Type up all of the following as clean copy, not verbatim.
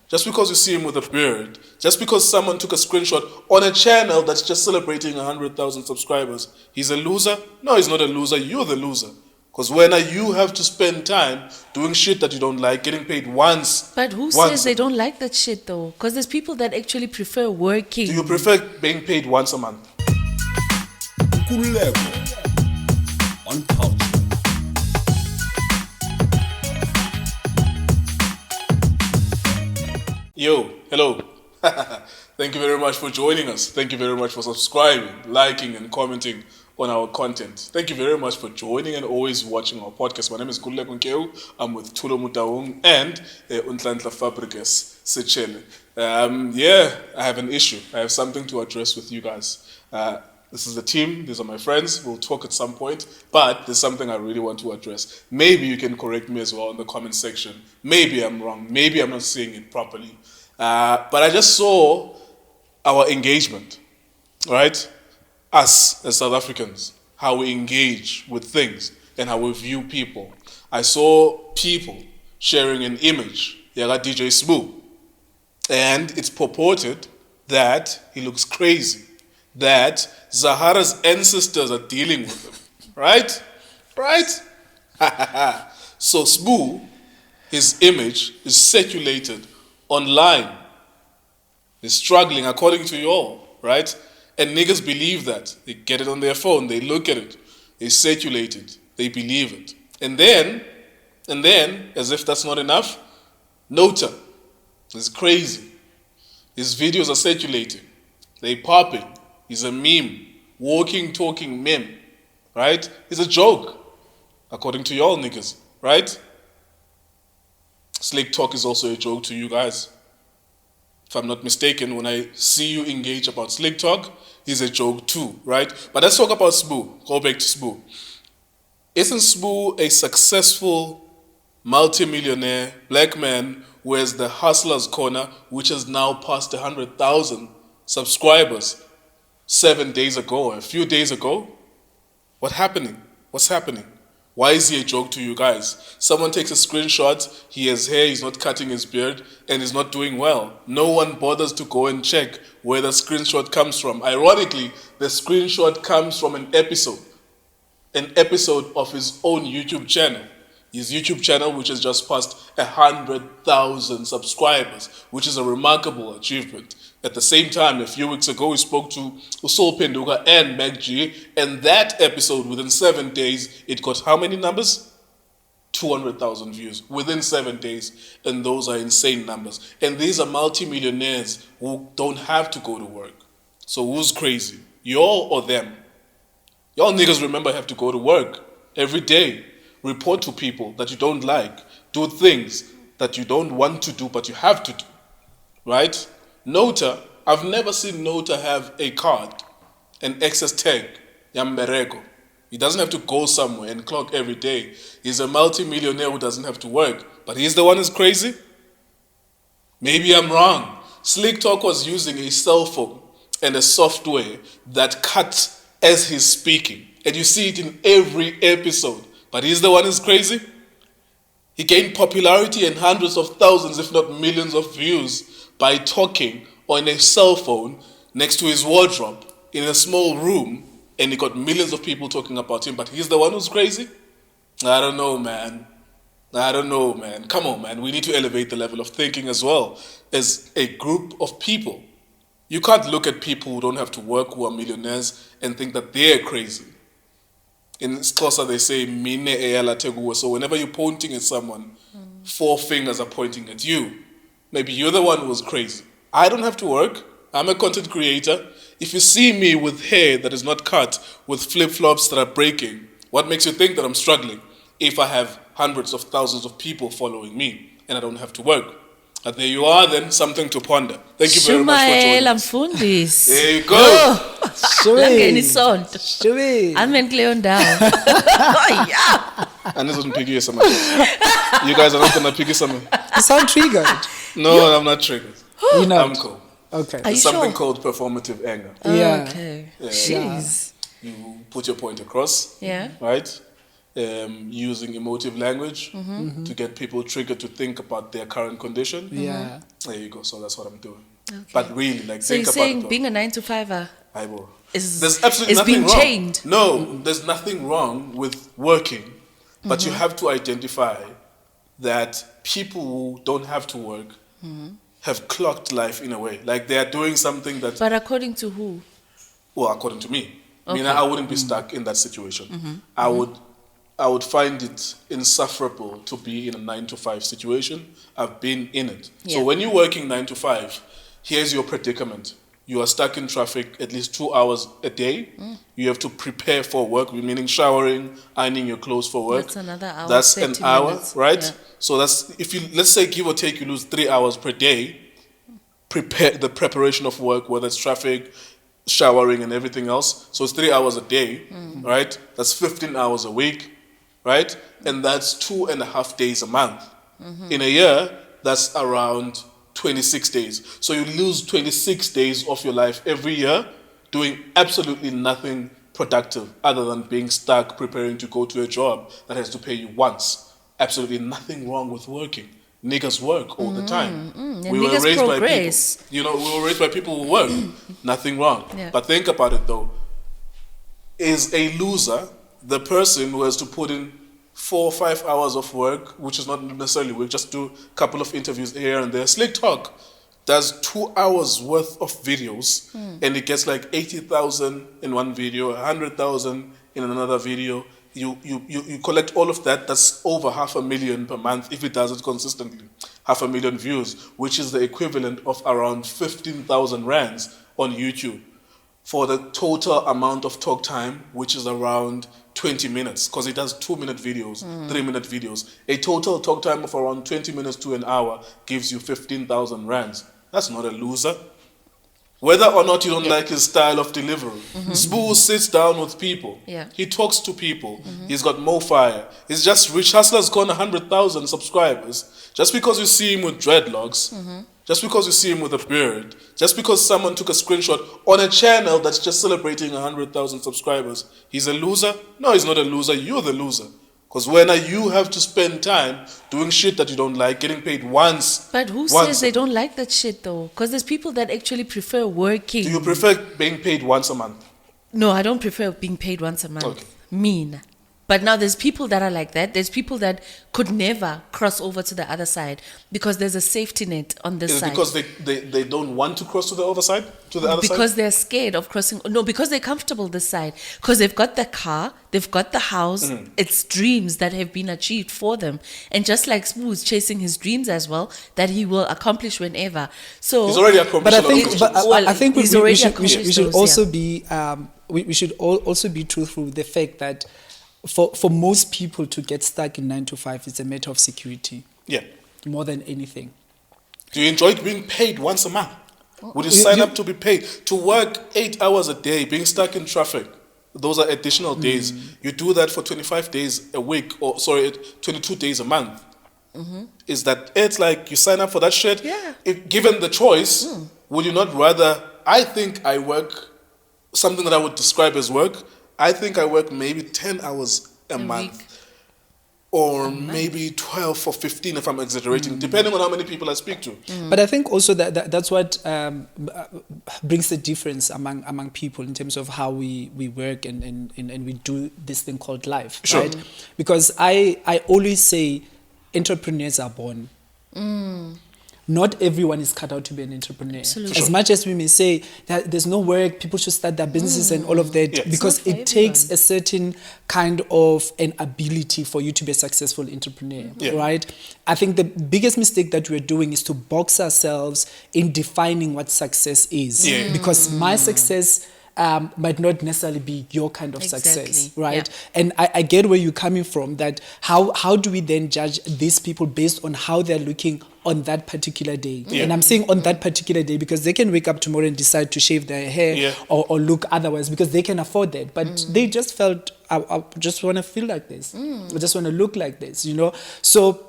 just because you see him with a beard, just because someone took a screenshot on a channel that's just celebrating 100,000 subscribers, he's a loser? No, he's not a loser. You're the loser. Because when you have to spend time doing shit that you don't like, getting paid once. But who says they don't like that shit though? Because there's people that actually prefer working. Do you prefer being paid once a month? Nkululeko on Cultr. Yo, hello. Thank you very much for joining us. Thank you very much for subscribing, liking, and commenting on our content. Thank you very much for joining and always watching our podcast. My name is Nkululeko and Nhlanhla. I'm with Tholo and Nhlanhla Fabricus Sechele. I have an issue. I have something to address with you guys. This is the team. These are my friends. We'll talk at some point. But there's something I really want to address. Maybe you can correct me as well in the comment section. Maybe I'm wrong. Maybe I'm not saying it properly. But I just saw our engagement, right? Us as South Africans, how we engage with things and how we view people. I saw people sharing an image, DJ Sbu, and it's purported that he looks crazy, that Zahara's ancestors are dealing with him, right? Right? So Sbu, his image is circulated online. He's struggling according to you all, right? And niggas believe that. They get it on their phone, they look at it, they circulate it, they believe it. And then, as if that's not enough, Nota is crazy. His videos are circulating. They popping. He's a meme. Walking, talking meme. Right? He's a joke. According to y'all niggas. Right? Slick talk is also a joke to you guys. If I'm not mistaken, when I see you engage about slick talk, he's a joke too, right? But let's talk about Sbu. Go back to Sbu. Isn't Sbu a successful multimillionaire black man who has the Hustler's Corner, which has now passed 100,000 subscribers 7 days ago, a few days ago? What's happening? Why is he a joke to you guys? Someone takes a screenshot, he has hair, he's not cutting his beard, and he's not doing well. No one bothers to go and check where the screenshot comes from. Ironically, the screenshot comes from an episode of his own YouTube channel. His YouTube channel, which has just passed 100,000 subscribers, which is a remarkable achievement. At the same time, a few weeks ago, we spoke to Usol Penduka and Meg G, and that episode, within 7 days, it got how many numbers? 200,000 views within 7 days, and those are insane numbers. And these are multimillionaires who don't have to go to work. So who's crazy? Y'all or them? Y'all niggas, remember, have to go to work every day. Report to people that you don't like. Do things that you don't want to do, but you have to do. Right? Nota, I've never seen Nota have a card, an access tag, Yamberego. He doesn't have to go somewhere and clock every day. He's a multi-millionaire who doesn't have to work. But he's the one who's crazy? Maybe I'm wrong. Slick Talk was using a cell phone and a software that cuts as he's speaking. And you see it in every episode. But he's the one who's crazy? He gained popularity and hundreds of thousands, if not millions of views by talking on a cell phone next to his wardrobe in a small room, and he got millions of people talking about him, but he's the one who's crazy? I don't know, man. Come on, man. We need to elevate the level of thinking as well as a group of people. You can't look at people who don't have to work, who are millionaires, and think that they're crazy. In Xhosa, they say, Mine eyala teguwe. So whenever you're pointing at someone, 4 fingers are pointing at you. Maybe you're the one who was crazy. I don't have to work. I'm a content creator. If you see me with hair that is not cut, with flip-flops that are breaking, what makes you think that I'm struggling if I have hundreds of thousands of people following me and I don't have to work? And there you are then, something to ponder. Thank you very much for joining us. Mfundis. There you go. I'm Cleon down. And this wasn't piggy or something. You guys are not going to piggy something. You sound triggered. No, I'm not triggered. You're not. I'm cool. Okay. There's something called performative anger. Yeah. Okay. Yeah. Jeez. You put your point across. Yeah. Right? using emotive language to get people triggered to think about their current condition. Yeah. There you go. So that's what I'm doing. Okay. But really, like, So think you're about saying it. Though. being a 9 to 5er There's absolutely is nothing being wrong. chained. No, there's nothing wrong with working, but you have to identify that people who don't have to work have clocked life in a way. Like they are doing something that, But according to who? well, according to me, I mean, Okay. I wouldn't be stuck in that situation. I would find it insufferable to be in a 9 to 5 situation. I've been in it. Yeah. So when you're working 9 to 5, here's your predicament. You are stuck in traffic at least 2 hours a day. You have to prepare for work, meaning showering, ironing your clothes for work. That's another hour, That's an 30 hour, minutes. right? Yeah. So that's, if you, let's say give or take, you lose 3 hours per day, prepare the preparation of work, whether it's traffic, showering and everything else. So it's 3 hours a day, right? That's 15 hours a week, right? And that's 2.5 days a month. In a year, that's around 26 days. So you lose 26 days of your life every year doing absolutely nothing productive other than being stuck preparing to go to a job that has to pay you once. Absolutely nothing wrong with working. Niggas work all the time. And niggas progress. by people. You know, we were raised by people who work. Nothing wrong. Yeah. But think about it though. Is a loser the person who has to put in 4 or 5 hours of work, which is not necessarily work, just do a couple of interviews here and there. Slick Talk does 2 hours worth of videos and it gets like 80,000 in one video, 100,000 in another video. You collect all of that, that's over 500,000 per month if it does it consistently. 500,000 views, which is the equivalent of around 15,000 rands on YouTube for the total amount of talk time, which is around 20 minutes, because it does 2-minute videos, 3-minute videos. A total talk time of around 20 minutes to an hour gives you 15,000 rands. That's not a loser. Whether or not you don't like his style of delivery. Sbu sits down with people. Yeah. He talks to people. He's got more fire. He's just rich. Hustler's gone 100,000 subscribers. Just because you see him with dreadlocks, just because you see him with a beard, just because someone took a screenshot on a channel that's just celebrating 100,000 subscribers, he's a loser? No, he's not a loser. You're the loser. Because when you have to spend time doing shit that you don't like, getting paid once. But who says they don't like that shit though? Because there's people that actually prefer working. Do you prefer being paid once a month? No, I don't prefer being paid once a month. Okay. Mean. But now there's people that are like that. There's people that could never cross over to the other side because there's a safety net on this Is it side. because they don't want to cross to the other side? To the other Because side? they're scared of crossing. No, because they're comfortable this side. Because they've got the car, they've got the house. It's dreams that have been achieved for them. And just like Sbu's chasing his dreams as well, that he will accomplish whenever. So He's already accomplished But I a lot of think, things. but I think he's we already should accomplished those, also yeah. be we should also be truthful with the fact that for most people to get stuck in 9 to 5 is a matter of security Yeah. more than anything. Do you enjoy being paid once a month? Would you sign up to be paid? To work 8 hours a day, being stuck in traffic, those are additional days. You do that for 25 days a week, or 22 days a month. Is that it's like you sign up for that shit? Yeah. If given the choice, would you not rather? I think I work something that I would describe as work. I think I work maybe 10 hours a month. week. Or maybe 12 or 15 if I'm exaggerating, depending on how many people I speak to. But I think also that's what brings the difference among people in terms of how we work and we do this thing called life, Sure. right? Because I always say entrepreneurs are born. Not everyone is cut out to be an entrepreneur. Absolutely. As much as we may say that there's no work, people should start their businesses and all of that, Yeah. because It's not for it takes a certain kind of an ability for you to be a successful entrepreneur, Yeah. right? I think the biggest mistake that we're doing is to box ourselves in defining what success is. Yeah. Because my success might not necessarily be your kind of success, Exactly. right? Yeah. And I get where you're coming from, that how do we then judge these people based on how they're looking on that particular day? Yeah. And I'm saying on that particular day because they can wake up tomorrow and decide to shave their hair Yeah. or look otherwise because they can afford that. But they just felt, I just want to feel like this. I just want to look like this, you know? So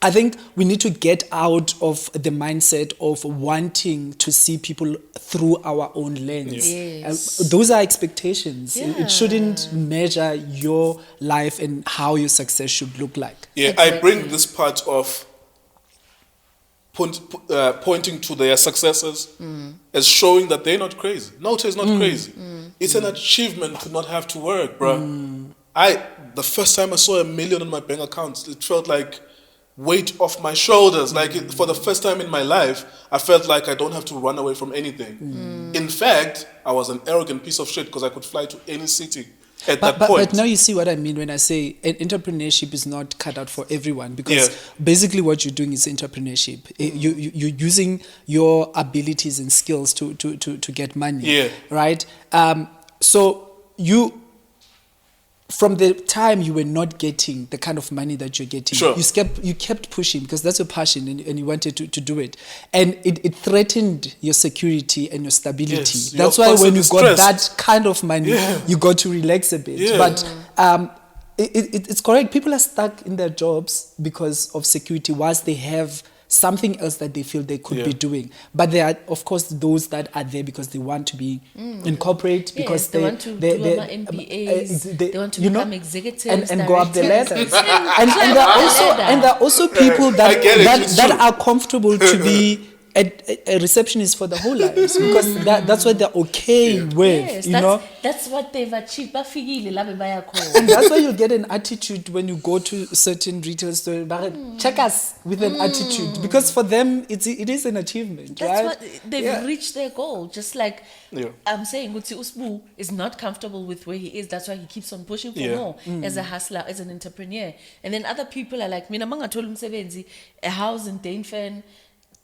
I think we need to get out of the mindset of wanting to see people through our own lens. Yes. Those are expectations. It shouldn't Yeah. measure your life and how your success should look like. Yeah, I bring Exactly. this part of pointing to their successes as showing that they're not crazy. Nota is not crazy. It's an achievement to not have to work, bro. The first time I saw $1 million in my bank account, it felt like weight off my shoulders. Like for the first time in my life, I felt like I don't have to run away from anything. In fact, I was an arrogant piece of shit because I could fly to any city at that point. But now you see what I mean when I say entrepreneurship is not cut out for everyone, because Yeah. basically what you're doing is entrepreneurship. You're using your abilities and skills to get money. Yeah. Right? So you, from the time you were not getting the kind of money that you're getting, Sure. you kept pushing because that's your passion, and you wanted to do it. And it threatened your security and your stability. Yes, That's you're why when you constantly got stressed. that kind of money, Yeah. you got to relax a bit. Yeah. But it's correct. People are stuck in their jobs because of security, whilst they have something else that they feel they could be Yeah. doing. But there are, of course, those that are there because they want to be in corporate, because Yes, they want to do MBAs, they want to you know, become executives, and go up the directors. ladders. and there are also people I get it, it's that true. are comfortable to be a receptionist for the whole lives, because that's what they're okay with. Yes, you know. that's what they've achieved. Bafikile la bebaya khona. And that's why you'll get an attitude when you go to certain retail stores. Check us with an attitude, because for them it is an achievement, That's right? what they've Yeah. reached their goal. Just like Yeah. I'm saying, Uti Sbu is not comfortable with where he is. That's why he keeps on pushing for Yeah. more as a hustler, as an entrepreneur. And then other people are like, mina mangathola umsebenzi, a house in Dainfen,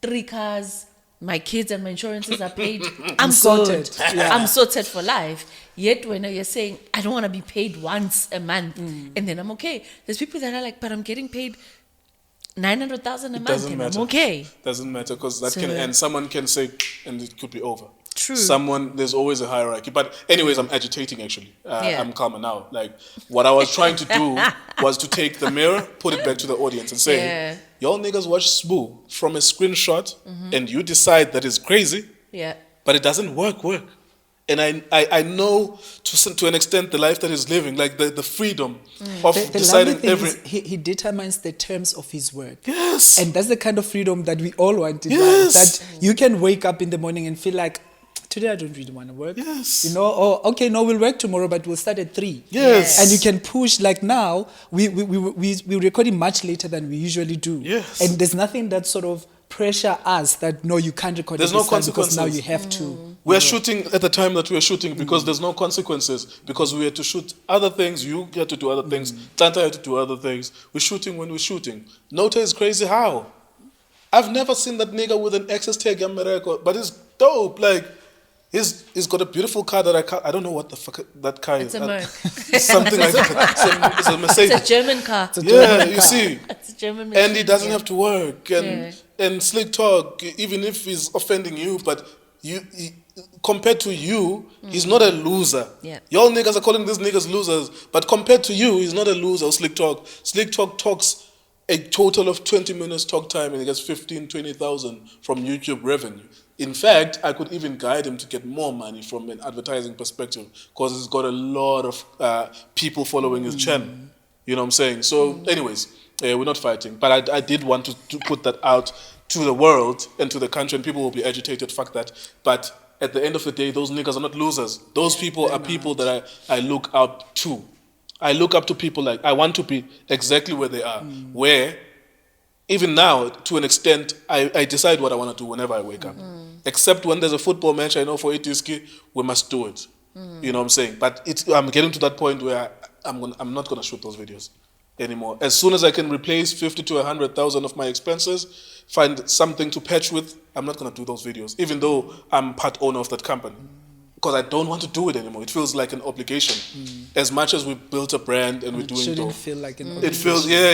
3 cars, my kids and my insurances are paid. I'm sorted. good. Yeah. I'm sorted for life. Yet when you're saying, I don't want to be paid once a month, and then I'm okay. There's people that are like, but I'm getting paid 900,000 a month, Doesn't and matter. I'm okay. Doesn't matter, because that So- can end. Someone can say, and it could be over. True. There's always a hierarchy. But anyways, I'm agitating actually. Yeah. I'm calmer now. Like, what I was trying to do was to take the mirror, put it back to the audience and say, Yeah. y'all niggas watch Sbu from a screenshot and you decide that is crazy, Yeah. but it doesn't work. And I know to an extent the life that he's living, like the freedom of The lovely deciding thing every... is he determines the terms of his work. Yes. And that's the kind of freedom that we all want in Yes. life. That you can wake up in the morning and feel like, today I don't really want to work. Yes. You know, or okay, no, we'll work tomorrow, but we'll start at 3. Yes. And you can push, like now, we're recording much later than we usually do. Yes. And there's nothing that sort of pressure us that, no, you can't record There's at no this time because now consequences. you have to. We're shooting at the time that we're shooting because there's no consequences, because we had to shoot other things, you had to do other things, Tlanta had to do other things. We're shooting when we're shooting. Nota is crazy how? I've never seen that nigga with an access tag America, but it's dope. Like, he's got a beautiful car that I don't know what the fuck that car It's is. a Merc. Something like that. It's a Mercedes. It's a German car. Yeah, you see. It's a German And he machine, doesn't yeah. have to work, and slick talk, even if he's offending you, but compared to you, he's not a loser. Yeah. Y'all niggas are calling these niggas losers, but compared to you, he's not a loser. Slick talk talks a total of 20 minutes talk time, and he gets 20,000 from YouTube revenue. In fact, I could even guide him to get more money from an advertising perspective, because he's got a lot of people following his channel. You know what I'm saying? So, anyways, we're not fighting. But I did want to put that out to the world and to the country, and people will be agitated, fuck that. But at the end of the day, those niggas are not losers. Those people are people that I look up to. I look up to people like, I want to be exactly where they are. Where, even now, to an extent, I decide what I want to do whenever I wake up. Except when there's a football match, I know for Itiski, we must do it. You know what I'm saying? But I'm getting to that point where I'm not going to shoot those videos anymore. As soon as I can replace 50 to 100,000 of my expenses, find something to patch with, I'm not going to do those videos, even though I'm part owner of that company. Because I don't want to do it anymore. It feels like an obligation. As much as we built a brand and we're It doing shouldn't dope. feel like an It obligation. feels, yeah.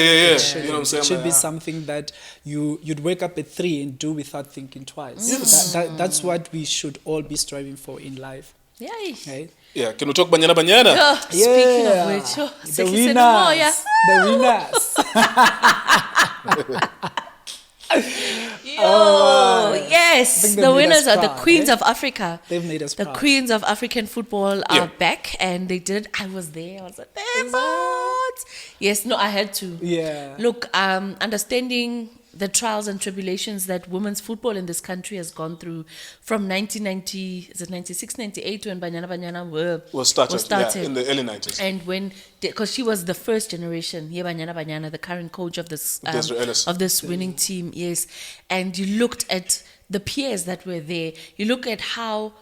You know what I'm saying? It should I'm be like, something that you'd wake up at 3 and do without thinking twice. Yes. That's what we should all be striving for in life. Yeah. Okay? Yeah, can we talk Banyana Banyana? Oh, speaking of which, The winners. The winners. Yes, think they've the made winners us are the proud, Queens eh? of Africa. They've made us The proud. Queens of African football are Yeah. back, and they did. I was there. I was like, what? Yes, no, I had to. Yeah. Look, understanding the trials and tribulations that women's football in this country has gone through from 1990, is it 96, 98 when Banyana Banyana Was started, yeah, in the early 90s. and when, because she was the first generation, here Banyana Banyana, the current coach of this Desiree Ellis. of this winning team, yes. And you looked at the peers that were there. You look at how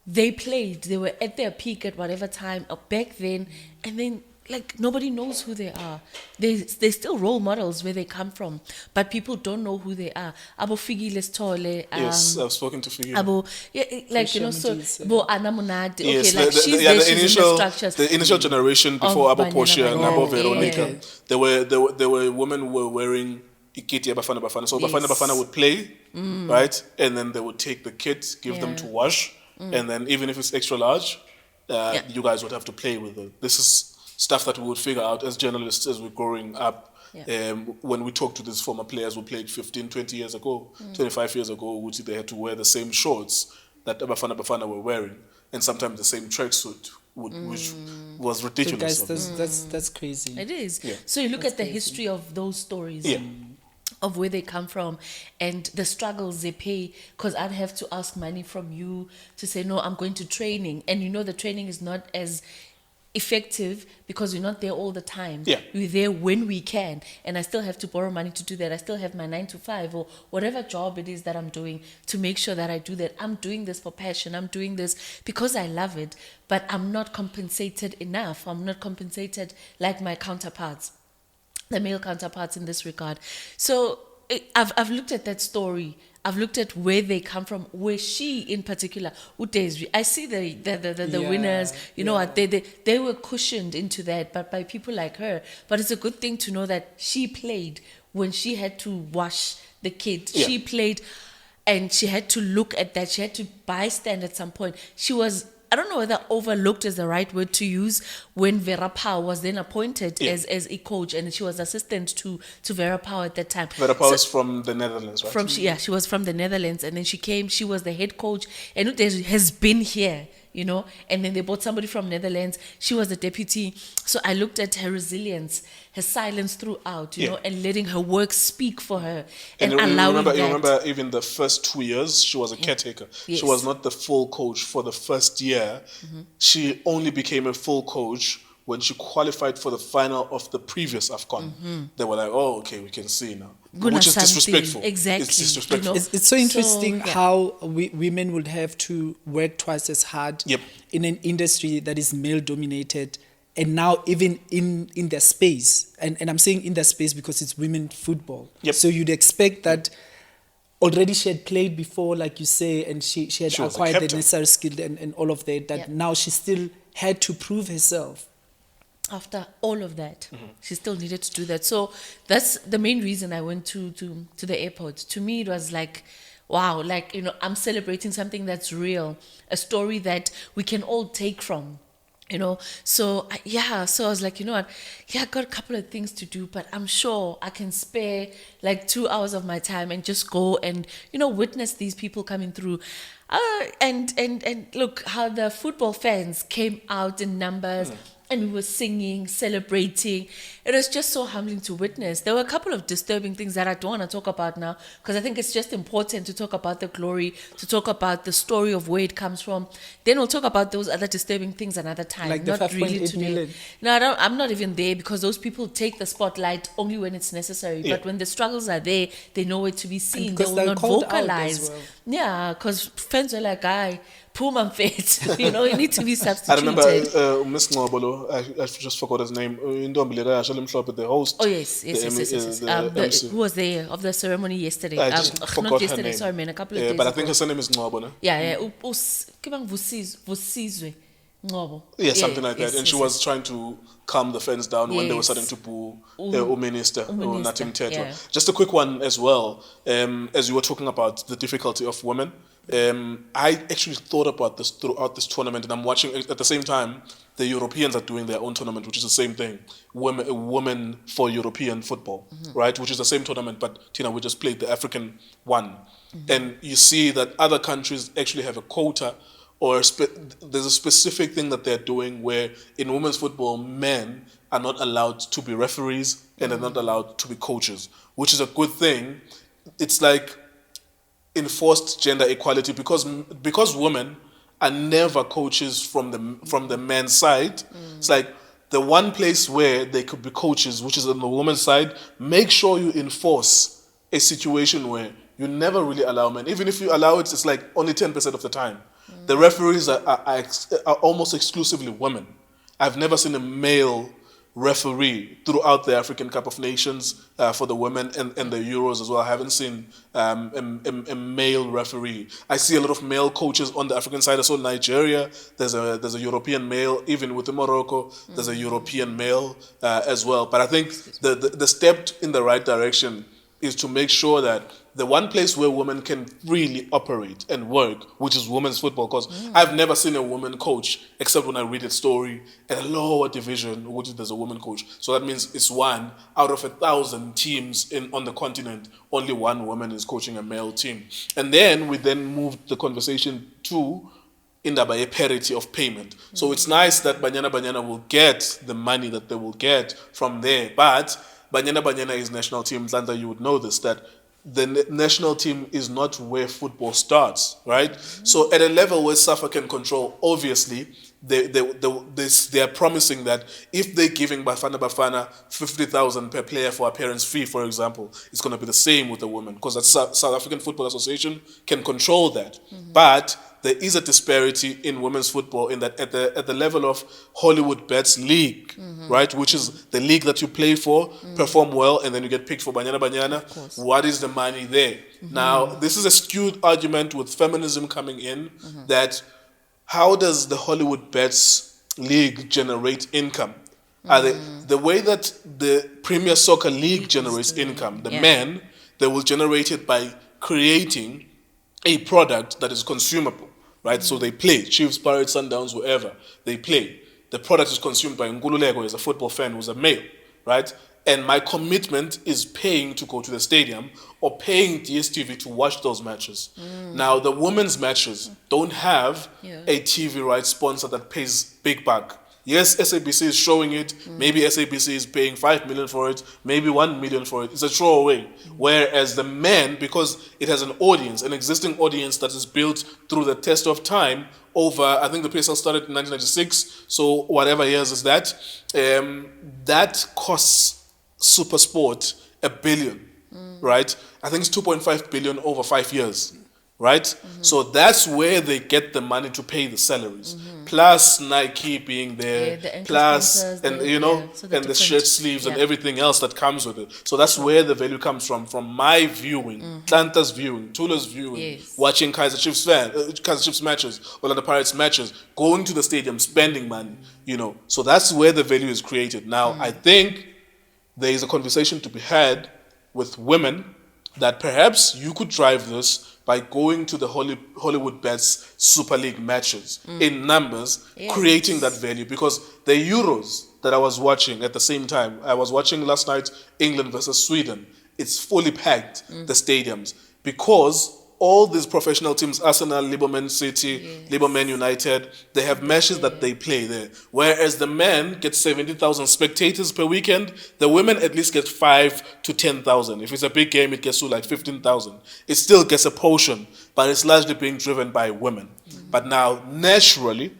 they played. They were at their peak at whatever time back then, and then like nobody knows who they are. They still role models where they come from, but people don't know who they are. Abo Figi Lestole. Yes, I've spoken to Figi. Abo, yeah, like you know, so Christian Bo Anamunade. Okay, Yes, like she's there. She's in the structures. the initial generation before Of Abo Banyana Portia and Banyana, Abo Veronica, yeah. there were women who were wearing ikiti Bafana Bafana. So Yes. Bafana would play, right, and then they would take the kits, give them Yeah. to wash, and then even if it's extra large, you guys would have to play with it. This is stuff that we would figure out as journalists as we're growing up. Yeah. When we talk to these former players who played 15, 20 years ago, 25 years ago, which they had to wear the same shorts that Bafana were wearing, and sometimes the same tracksuit, which was So ridiculous. guys, that's crazy. It is. Yeah. So you look at the history of those stories. Yeah. Of where they come from and the struggles they pay, because I'd have to ask money from you to say, no, I'm going to training. And you know, the training is not as effective because we're not there all the time. Yeah. We're there when we can. And I still have to borrow money to do that. I still have my 9 to 5 or whatever job it is that I'm doing to make sure that I do that. I'm doing this for passion. I'm doing this because I love it, but I'm not compensated enough. I'm not compensated like my counterparts, the male counterparts in this regard. So I've looked at that story. I've looked at where they come from, where she in particular, Udezri. I see the Yeah, winners, you know yeah. what, they were cushioned into that, but by people like her. But it's a good thing to know that she played when she had to wash the kid. Yeah. She played and she had to look at that. She had to bystand at some point. She was, I don't know whether overlooked is the right word to use, when Vera Pau was then appointed Yeah. as a coach, and she was assistant to Vera Pau at that time. Vera Pauw So- is from the Netherlands, right? she was from the Netherlands, and then she came. She was the head coach, and Udezri has been here, you know. And then they brought somebody from Netherlands. She was the deputy. So I looked at her resilience, her silence throughout, you Yeah. know, and letting her work speak for her, And and allowing you that. remember even the first 2 years, she was a caretaker. Yes. She was not the full coach for the first year. She only became a full coach when she qualified for the final of the previous AFCON. They were like, oh, okay, we can see now. Guna Which is something. disrespectful. Exactly, It's you disrespectful. know. It's so interesting So, yeah. how women would have to work twice as hard Yep. in an industry that is male dominated, and now even in their space, and I'm saying in their space because it's women football. Yep. So you'd expect that already she had played before, like you say, and she had She was a acquired the captain. necessary skill and all of that, Yep. now she still had to prove herself. After all of that, she still needed to do that. So that's the main reason I went to the airport. To me, it was like, wow, like, you know, I'm celebrating something that's real, a story that we can all take from, you know. So so I was like, you know what, I got a couple of things to do, but I'm sure I can spare like 2 hours of my time and just go and, you know, witness these people coming through. And look how the football fans came out in numbers. And we were singing, celebrating. It was just so humbling to witness. There were a couple of disturbing things that I don't want to talk about now, because I think it's just important to talk about the glory, to talk about the story of where it comes from. Then we'll talk about those other disturbing things another time. Like the not really 5.8 today. million. No, I'm not even there, because those people take the spotlight only when it's necessary. Yeah. But when the struggles are there, they know where to be seen. They because will they're not called out as vocalize. well. Yeah, because fans are like, poor man fit. You know, you need to be I substituted. remember Miss Ngobolo, I just forgot his name, the host. Oh yes. the MC. Who was there of the ceremony yesterday? I just Not forgot her yesterday. name. Sorry, man. A couple of days But I ago. think her surname is Ngobolo. Yeah. Vusizwe. Ngobo. Yeah, something like that. Yes, And she yes, was trying to calm the fans down when they were Yes. starting to boo Minister or Uminister, nothing Tetwa. yeah. Just a quick one as well. As you were talking about the difficulty of women, I actually thought about this throughout this tournament, and I'm watching at the same time. The Europeans are doing their own tournament, which is the same thing. Women for European football, right? Which is the same tournament, but Tina, we just played the African one. And you see that other countries actually have a quota or there's a specific thing that they're doing where in women's football, men are not allowed to be referees and they're not allowed to be coaches, which is a good thing. It's like enforced gender equality because women are never coaches from the men's side. It's like the one place where they could be coaches, which is on the women's side. Make sure you enforce a situation where you never really allow men. Even if you allow it, it's like only 10% of the time. The referees are almost exclusively women. I've never seen a male referee throughout the African Cup of Nations for the women and the Euros as well. I haven't seen a male referee. I see a lot of male coaches on the African side. I saw Nigeria. There's a European male. Even within Morocco, there's a European male as well. But I think the step in the right direction is to make sure that the one place where women can freely operate and work, which is women's football, because I've never seen a woman coach except when I read a story at a lower division, which there's a woman coach. So that means it's one out of 1,000 teams on the continent, only one woman is coaching a male team. And then we moved the conversation to indaba parity of payment. So it's nice that Banyana Banyana will get the money that they will get from there, but Banyana Banyana is national team. Nhlanhla, you would know this, that the national team is not where football starts, right? So at a level where SAFA can control, obviously, they are promising that if they're giving Bafana 50,000 per player for appearance fee, for example, it's going to be the same with the women, because the South African Football Association can control that. But there is a disparity in women's football in that at the level of Hollywood Bets League, right, which is the league that you play for, perform well, and then you get picked for Banyana Banyana. What is the money there? Now, this is a skewed argument with feminism coming in, that how does the Hollywood Bets League generate income? The way that the Premier Soccer League generates income, the men, they will generate it by creating a product that is consumable, right? So they play, Chiefs, Pirates, Sundowns, whoever, they play. The product is consumed by Nkululeko as a football fan who's a male, right? And my commitment is paying to go to the stadium or paying DSTV to watch those matches. Now, the women's matches don't have a TV rights sponsor that pays big buck. Yes, SABC is showing it. Maybe SABC is paying 5 million for it, maybe 1 million for it. It's a throwaway. Whereas the men, because it has an audience, an existing audience that is built through the test of time over, I think the PSL started in 1996, so whatever years is that, that costs SuperSport $1 billion, right? I think it's 2.5 billion over 5 years. Right? So that's where they get the money to pay the salaries. Plus Nike being there, the plus, sponsors, and so and the shirt sleeves and everything else that comes with it. So that's where the value comes from my viewing, Nhlanhla's viewing, Tholo's viewing, watching Kaizer Chiefs matches, Orlando Pirates matches, going to the stadium, spending money, So that's where the value is created. Now, I think there is a conversation to be had with women that perhaps you could drive this by going to the Hollywood Bets Super League matches in numbers, creating that value. Because the Euros that I was watching at the same time, I was watching last night England versus Sweden. It's fully packed, the stadiums, because all these professional teams, Arsenal, Liberman City, Liberman United, they have matches that they play there. Whereas the men get 70,000 spectators per weekend, the women at least get 5 to 10,000. If it's a big game, it gets to like 15,000. It still gets a portion, but it's largely being driven by women. But now, naturally,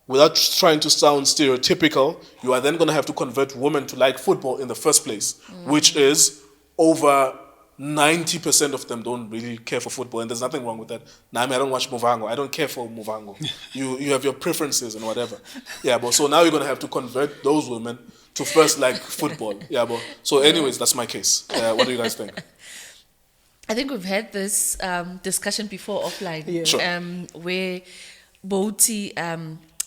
without trying to sound stereotypical, you are then going to have to convert women to like football in the first place, which is over 90% of them don't really care for football, and there's nothing wrong with that. Now, I don't watch Muvango. I don't care for Muvango. You have your preferences and whatever. Yeah, but so now you're going to have to convert those women to first like football. Yeah, but so anyways, that's my case. What do you guys think? I think we've had this discussion before offline, Sure. where Boti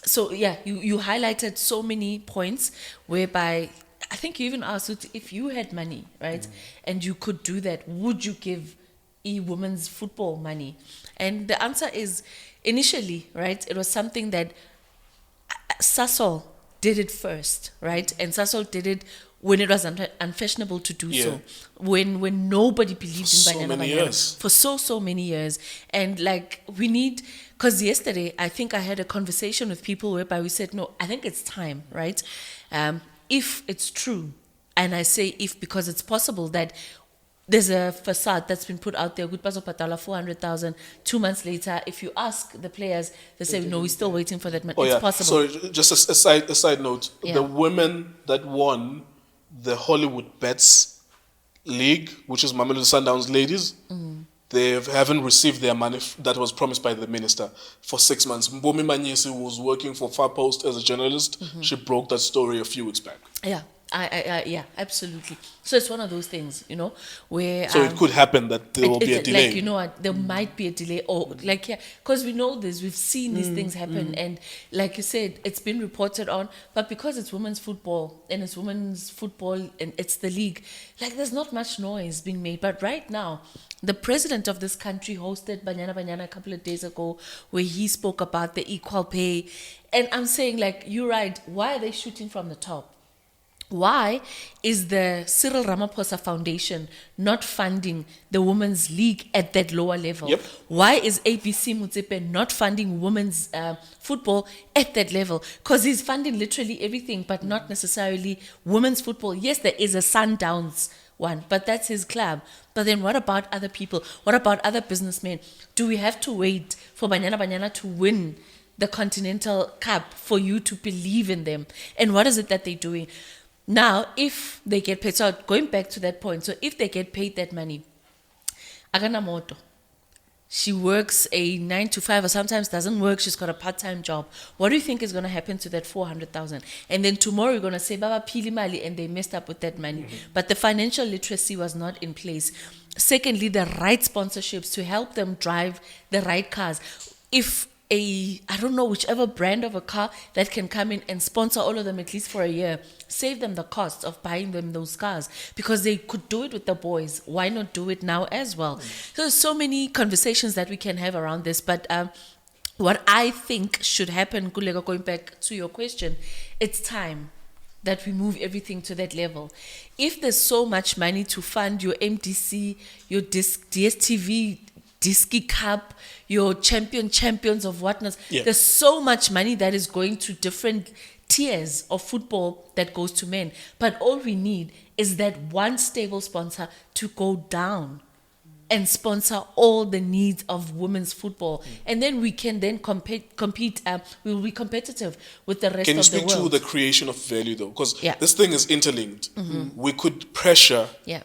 So yeah, you highlighted so many points whereby I think you even asked if you had money, right, and you could do that, would you give women's football money? And the answer is initially, right, it was something that Sasol did it first, right? And Sasol did it when it was unfashionable to do so. When nobody believed in so Banyana many Banyana years. for so many years. And like we need, because yesterday I think I had a conversation with people whereby we said, no, I think it's time, right? If it's true, and I say if because it's possible that there's a facade that's been put out there. Good Paso Patala, 400,000. 2 months later, if you ask the players, they say, no, we're still waiting for that money. Oh It's yeah. possible. Sorry, just a side note. Yeah. The women that won the Hollywood Bets League, which is Mamelodi Sundowns ladies, they haven't received their money that was promised by the minister for 6 months. Mbomi Manyesi was working for Far Post as a journalist. She broke that story a few weeks back. Yeah, yeah, absolutely. So it's one of those things, where So it could happen that there will be a delay. Like, you know what, there might be a delay, or like, yeah, because we know this, we've seen these things happen, and like you said, it's been reported on, but because it's women's football, and it's the league, like there's not much noise being made. But right now, the president of this country hosted Banyana Banyana a couple of days ago, where he spoke about the equal pay, and I'm saying, like, you're right, why are they shooting from the top? Why is the Cyril Ramaphosa Foundation not funding the women's league at that lower level? Yep. Why is ABC Mutsepe not funding women's football at that level? Because he's funding literally everything, but not necessarily women's football. Yes, there is a Sundowns one, but that's his club. But then what about other people? What about other businessmen? Do we have to wait for Banyana Banyana to win the Continental Cup for you to believe in them? And what is it that they're doing? Now, if they get paid, so going back to that point, so if they get paid that money, Agana Moto, she works a 9 to 5 or sometimes doesn't work, she's got a part-time job. What do you think is going to happen to that 400,000? And then tomorrow you're going to say, Baba Pili Mali, and they messed up with that money. But the financial literacy was not in place. Secondly, the right sponsorships to help them drive the right cars. If I don't know, whichever brand of a car that can come in and sponsor all of them at least for a year, save them the cost of buying them those cars, because they could do it with the boys. Why not do it now as well? So there's so many conversations that we can have around this, but what I think should happen, Nkululeko, going back to your question, it's time that we move everything to that level. If there's so much money to fund your MDC, your DSTV, Disky Cup, your champions of whatnot. Yeah. There's so much money that is going to different tiers of football that goes to men. But all we need is that one stable sponsor to go down and sponsor all the needs of women's football. And then we can then compete, we will be competitive with the rest Can you of the speak world. to the creation of value though? Because Yeah. this thing is interlinked. We could pressure Yeah.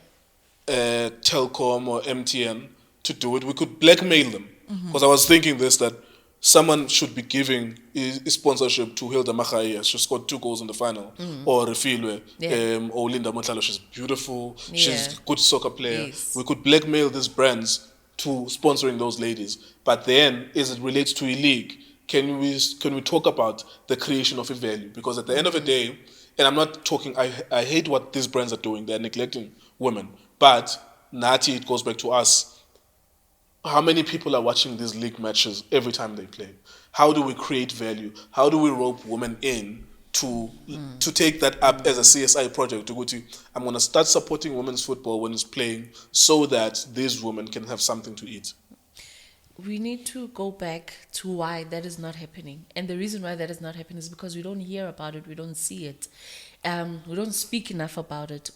Telkom or MTN to do it. We could blackmail them. Because I was thinking this, that someone should be giving a sponsorship to Hilda Machaya. She scored 2 goals in the final. Or Refilwe. Yeah. Or Linda Motlalo. She's beautiful. Yeah. She's a good soccer player. Yes. We could blackmail these brands to sponsoring those ladies. But then, as it relates to a league, can we talk about the creation of a value? Because at the end of the day, and I'm not talking, I hate what these brands are doing. They're neglecting women. But, Nati, it goes back to us. How many people are watching these league matches every time they play? How do we create value? How do we rope women in to take that up as a CSI project? To go to, I'm going to start supporting women's football when it's playing so that these women can have something to eat. We need to go back to why that is not happening. And the reason why that is not happening is because we don't hear about it, we don't see it. We don't speak enough about it.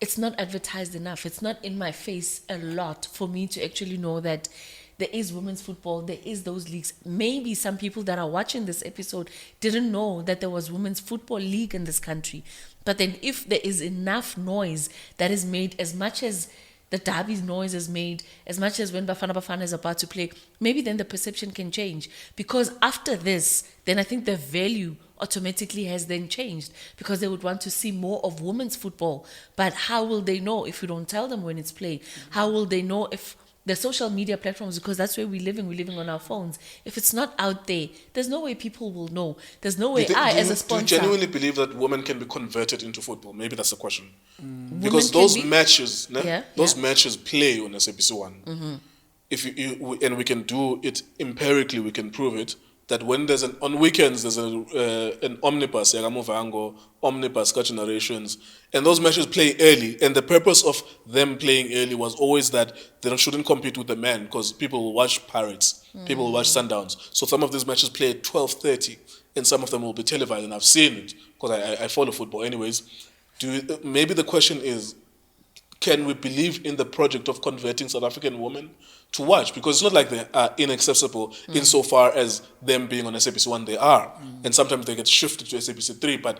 It's not advertised enough. It's not in my face a lot for me to actually know that there is women's football, there is those leagues. Maybe some people that are watching this episode didn't know that there was women's football league in this country. But then if there is enough noise that is made, as much as the derby's noise is made, as much as when Bafana is about to play, maybe then the perception can change. Because after this, then I think the value automatically has then changed, because they would want to see more of women's football. But how will they know if you don't tell them when it's playing? How will they know if the social media platforms, because that's where we're living on our phones. If it's not out there, there's no way people will know. There's no way Do as you a sponsor. genuinely believe that women can be converted into football? Maybe that's the question. Women Because can those be- matches, those yeah. matches play on SABC One. If and we can do it empirically, we can prove it that when there's on weekends there's an omnibus, Yagamuvango, omnibus generations, and those matches play early. And the purpose of them playing early was always that they shouldn't compete with the men because people will watch Pirates, people will watch Sundowns. So some of these matches play at 12:30, and some of them will be televised. And I've seen it because I follow football, anyways. Maybe the question is, can we believe in the project of converting South African women to watch? Because it's not like they are inaccessible insofar as them being on SABC 1, they are. And sometimes they get shifted to SABC 3, but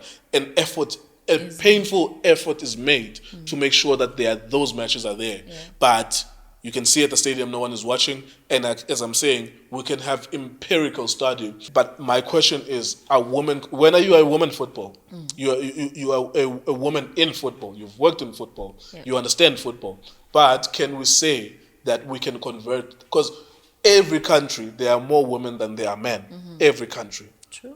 a painful effort is made to make sure that those matches are there. Yeah. But you can see at the stadium no one is watching, and as I'm saying, we can have empirical study. But my question is, when are you a woman football? You are a woman in football. You've worked in football. Yeah. You understand football. But can we say that we can convert? Because every country, there are more women than there are men. Every country. True.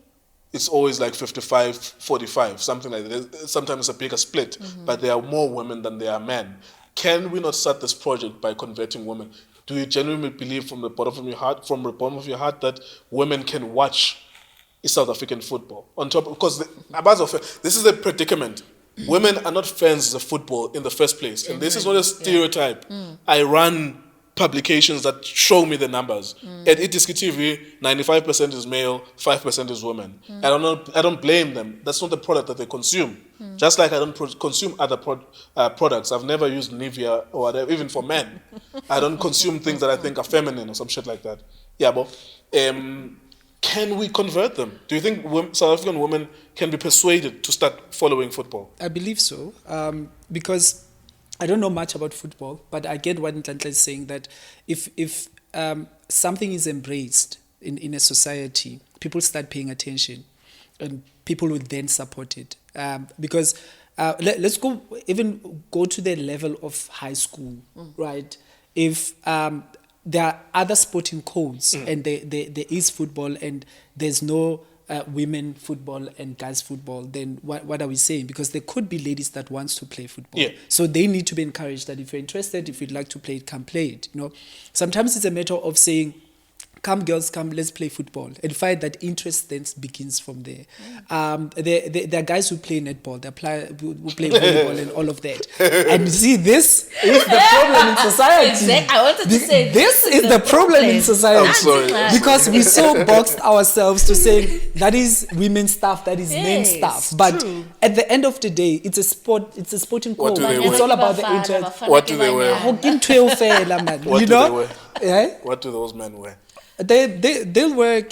It's always like 55-45, something like that. Sometimes it's a bigger split, but there are more women than there are men. Can we not start this project by converting women? Do you genuinely believe from the bottom of your heart, that women can watch South African football? On top, because this is a predicament. Women are not fans of football in the first place, and this is not a stereotype. I run publications that show me the numbers. At Itiski TV, 95% is male, 5% is women. I don't blame them. That's not the product that they consume. Just like I don't consume other products. I've never used Nivea or whatever, even for men. I don't consume things that I think are feminine or some shit like that. Yeah, but can we convert them? Do you think South African women can be persuaded to start following football? I believe so, because I don't know much about football, but I get what Nhlanhla is saying, that if something is embraced in a society, people start paying attention, and people will then support it. Because let's go to the level of high school, right? If there are other sporting codes and there is football and there's no women football and guys football, then what are we saying? Because there could be ladies that wants to play football. Yeah. So they need to be encouraged that if you're interested, if you'd like to play it, come play it. Sometimes it's a matter of saying, come girls, come, let's play football. And find that interest then begins from there. There are guys who play netball, who play volleyball and all of that. And you see, this is the problem in society. Exactly. I wanted to say this is the problem in society. I'm sorry. Because we so boxed ourselves to say that is women's stuff, that is men's Yes, stuff. But true. at the end of the day, it's a sport, it's a sporting What code. do they It's wear? all about the interest. What do they wear? What do they wear? Yeah? What do those men wear? They'll wear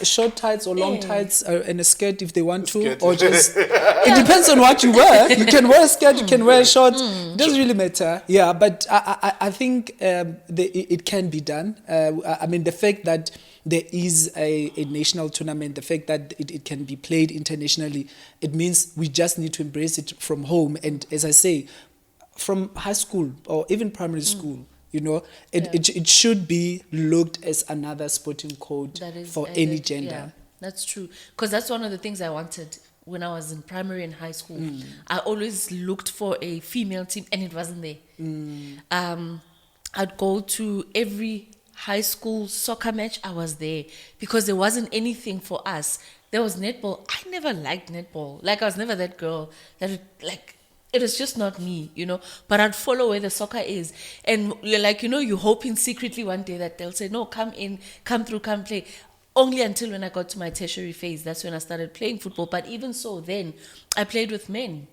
short tights or long tights and a skirt if they want to, or just it depends on what you wear. You can wear a skirt, you can wear shorts. It doesn't really matter. Yeah, but I think it can be done. I mean, the fact that there is a national tournament, the fact that it can be played internationally, it means we just need to embrace it from home. And as I say, from high school or even primary school. It should be looked as another sporting code for any gender. Yeah, that's true. Because that's one of the things I wanted when I was in primary and high school. I always looked for a female team, and it wasn't there. I'd go to every high school soccer match. I was there because there wasn't anything for us. There was netball. I never liked netball. Like, I was never that girl that it was just not me, but I'd follow where the soccer is. And you're hoping secretly one day that they'll say, no, come in, come through, come play. Only until when I got to my tertiary phase, that's when I started playing football. But even so, then I played with men.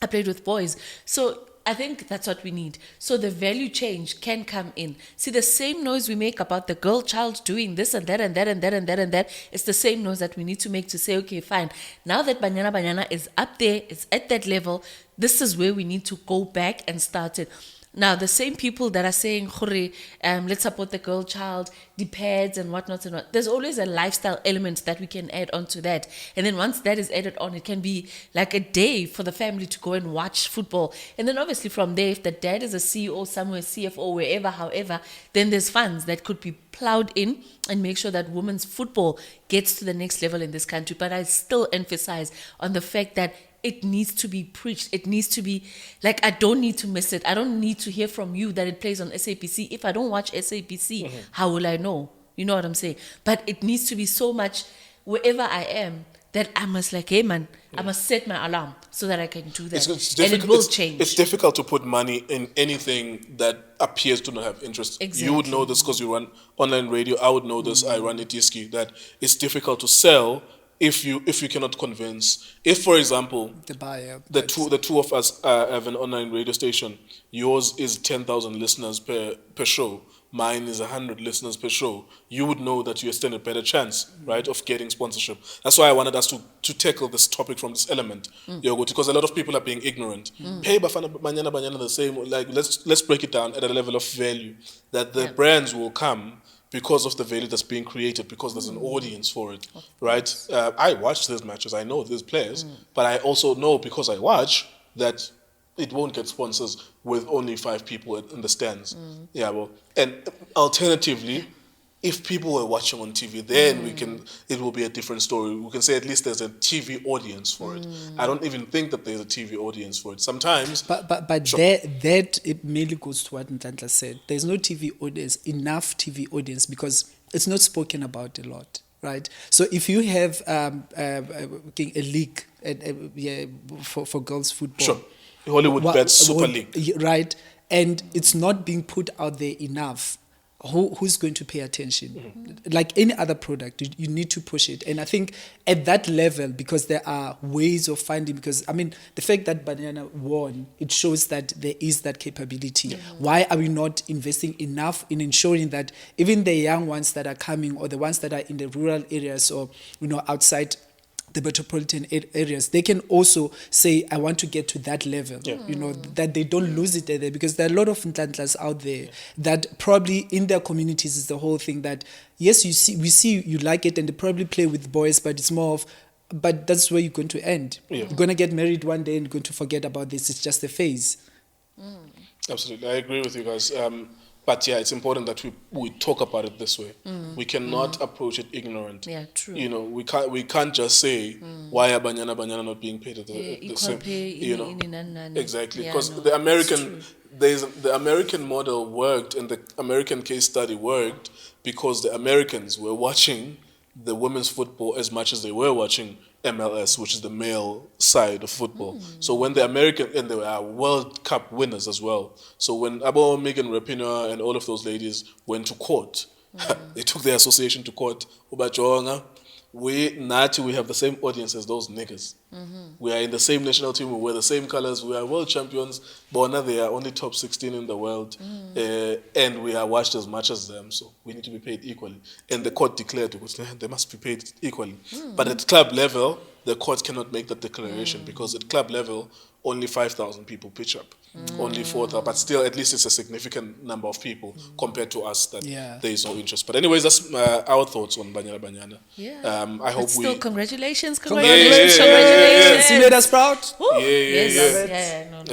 I played with boys. So I think that's what we need. So the value change can come in. See, the same noise we make about the girl child doing this and that and that and that and that and that, it's the same noise that we need to make to say, okay, fine. Now that Banyana Banyana is up there, it's at that level, this is where we need to go back and start it. Now, the same people that are saying, "Hore, let's support the girl child, the pads and whatnot and what," there's always a lifestyle element that we can add onto that. And then once that is added on, it can be like a day for the family to go and watch football. And then obviously from there, if the dad is a CEO somewhere, CFO, wherever, however, then there's funds that could be plowed in and make sure that women's football gets to the next level in this country. But I still emphasize on the fact that it needs to be preached. It needs to be like, I don't need to miss it. I don't need to hear from you that it plays on SABC. If I don't watch SABC, how will I know? You know what I'm saying? But it needs to be so much wherever I am that I must like, hey man, I must set my alarm so that I can do that. And it will change. It's difficult to put money in anything that appears to not have interest. Exactly. You would know this because you run online radio. I would know this. I run Itiski. That it's difficult to sell if you cannot convince. If, for example, The buyer. the two of us have an online radio station. Yours is 10,000 listeners per show. Mine is 100 listeners per show. You would know that you stand a better chance, right, of getting sponsorship. That's why I wanted us to tackle this topic from this element, because a lot of people are being ignorant. Pay Bafana Banyana Banyana the same. Like let's break it down at a level of value that the brands will come because of the value that's being created, because there's an audience for it, right? I watch these matches. I know these players, but I also know because I watch that it won't get sponsors with only 5 people in the stands. Yeah, well, and alternatively, if people were watching on TV, then it will be a different story. We can say at least there's a TV audience for it. I don't even think that there's a TV audience for it. Sometimes, But Sure. that it mainly goes to what Nhlanhla said. There's no TV audience, enough TV audience, because it's not spoken about a lot, right? So if you have a league for girls football, sure, Hollywood bets Super League. right? And it's not being put out there enough. Who's going to pay attention? Like any other product, you need to push it. And I think at that level, because there are ways of finding, because I mean, the fact that Banyana won, it shows that there is that capability. Why are we not investing enough in ensuring that even the young ones that are coming, or the ones that are in the rural areas, or outside the metropolitan areas, they can also say, I want to get to that level, that they don't lose it there, because there are a lot of Nhlanhlas out there that probably in their communities is the whole thing that, yes, we see you like it, and they probably play with boys, but it's more of, but that's where you're going to end. You're going to get married one day and you're going to forget about this. It's just a phase. Absolutely, I agree with you guys. But yeah, it's important that we talk about it this way. We cannot approach it ignorant. Yeah, true. We can't just say why are Banyana Banyana not being paid at the Equal same. pay Exactly, Yeah, because no, the it's true. the American model worked, and the American case study worked because the Americans were watching the women's football as much as they were watching MLS, which is the male side of football. So when the American, and they were World Cup winners as well. So when Abo, Megan Rapinoe and all of those ladies went to court, they took their association to court. Ubajonga, we have the same audience as those niggas. We are in the same national team, we wear the same colors, we are world champions, but now they are only top 16 in the world, and we are watched as much as them, so we need to be paid equally. And the court declared they must be paid equally. But at club level, the court cannot make that declaration, because at club level, only 5,000 people pitch up. Only 4,000, but still, at least it's a significant number of people compared to us that there is no interest. But anyways, that's our thoughts on Banyana Banyana. Yeah. I hope But still, congratulations. You made us proud.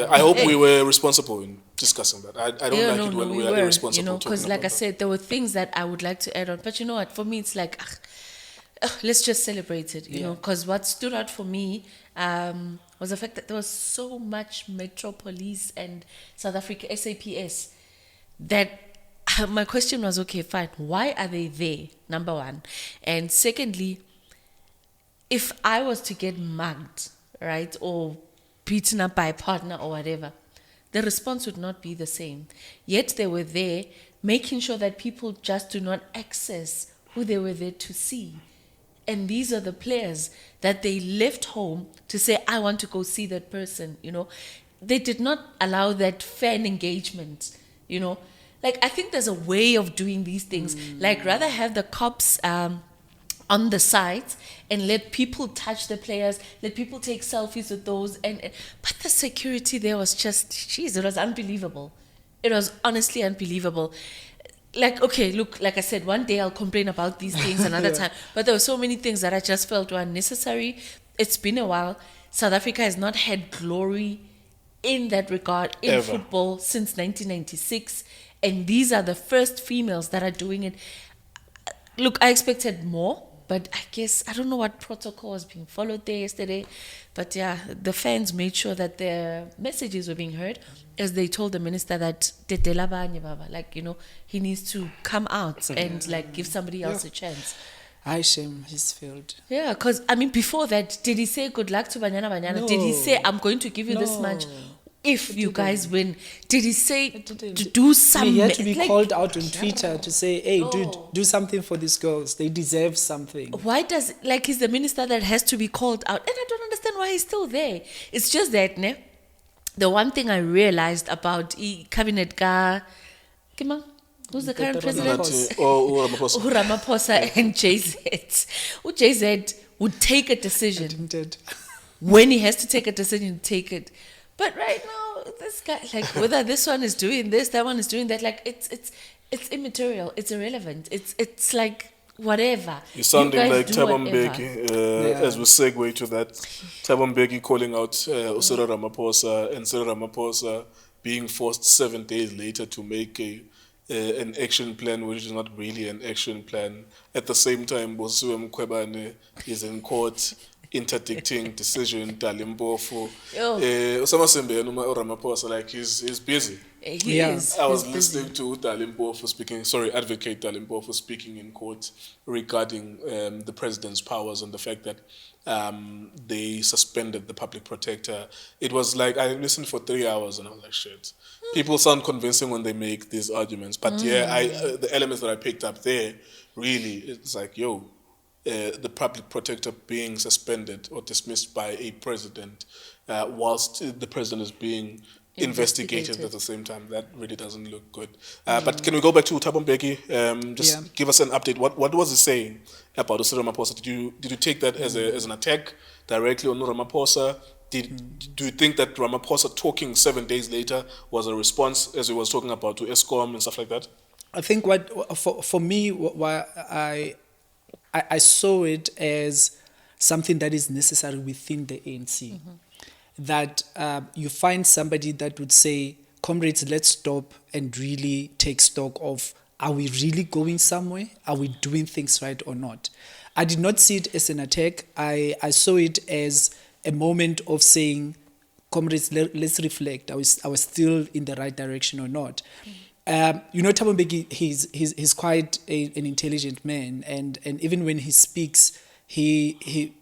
I hope we were responsible in discussing that. I don't like it when we are irresponsible. Because like I said, there were things that I would like to add on. But you know what? For me, it's like, let's just celebrate it, you know. Because what stood out for me was the fact that there was so much Metropolis and South Africa, SAPS, that my question was, okay, fine, why are they there, number one? And secondly, if I was to get mugged, right, or beaten up by a partner or whatever, the response would not be the same. Yet they were there making sure that people just do not access who they were there to see. And these are the players that they left home to say, I want to go see that person, you know. They did not allow that fan engagement, you know. Like, I think there's a way of doing these things. Like, rather have the cops on the sides and let people touch the players, let people take selfies with those. But the security there was just, jeez, it was unbelievable. It was honestly unbelievable. Like, okay, look, like I said, one day I'll complain about these things another time. But there were so many things that I just felt were unnecessary. It's been a while. South Africa has not had glory in that regard in Ever. football since 1996. And these are the first females that are doing it. Look, I expected more, but I guess I don't know what protocol was being followed there yesterday. But yeah, the fans made sure that their messages were being heard as they told the minister that Tetela banye baba, like, you know, he needs to come out and like give somebody else a chance. I shame he's failed. Yeah, because I mean, before that, did he say good luck to Banyana Banyana? No. Did he say I'm going to give you this much if you guys win? Did he say to do something? He had to be called out on Twitter to say, hey, dude, do something for these girls. They deserve something. Why does, like, he's the minister that has to be called out? And I don't understand why he's still there. It's just that, ne? The one thing I realized about cabinet ka, Kima, who's the current president? Ramaphosa and JZ. JZ would take a decision when he has to take a decision, take it. But right now, this guy, like, whether this one is doing this, that one is doing that, like, it's immaterial, it's irrelevant, it's like whatever. You're sounding guys like do Thabo whatever. Mbeki, as we segue to that. Thabo Mbeki calling out Cyril Ramaphosa, and Cyril Ramaphosa being forced 7 days later to make an action plan, which is not really an action plan. At the same time, Bosiwe Mkhwebane is in court interdicting decision. Dalimbofu, Osama Sembe, Ramaphosa, like he's busy. He is. I was He's busy. listening to Dalimbofu speaking, Advocate Dalimbofu speaking in court regarding the president's powers and the fact that they suspended the public protector. It was like, I listened for 3 hours and I was like, shit. People sound convincing when they make these arguments. But the elements that I picked up there, really, it's like, the public protector being suspended or dismissed by a president whilst the president is being investigated at the same time. That really doesn't look good. But can we go back to Thabo Mbeki? Give us an update. What was he saying about Cyril Ramaphosa? Did you take that as an attack directly on Ramaphosa? Do you think that Ramaphosa talking 7 days later was a response, as he was talking about, to ESCOM and stuff like that? I think for me, why I saw it as something that is necessary within the ANC. That you find somebody that would say, comrades, let's stop and really take stock of, are we really going somewhere? Are we doing things right or not? I did not see it as an attack. I saw it as a moment of saying, comrades, let's reflect. Are we still in the right direction or not? Thabo Mbeki, he's quite an intelligent man, and even when he speaks, he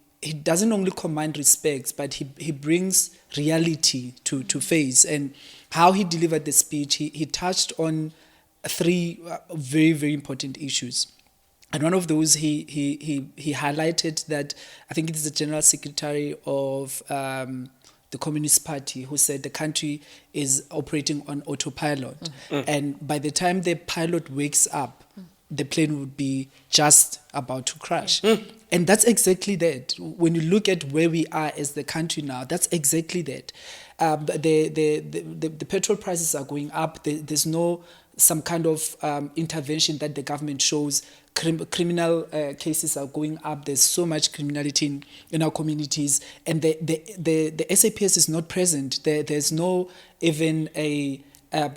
doesn't only command respect, but he brings reality to face. And how he delivered the speech, he touched on 3 very, very important issues. And one of those, he highlighted that, I think it is the General Secretary of the Communist Party, who said the country is operating on autopilot. And by the time the pilot wakes up, the plane would be just about to crash. And that's exactly that. When you look at where we are as the country now, that's exactly that. The petrol prices are going up. There's no some kind of intervention that the government shows. Criminal cases are going up. There's so much criminality in our communities, and the SAPS is not present. There's no even a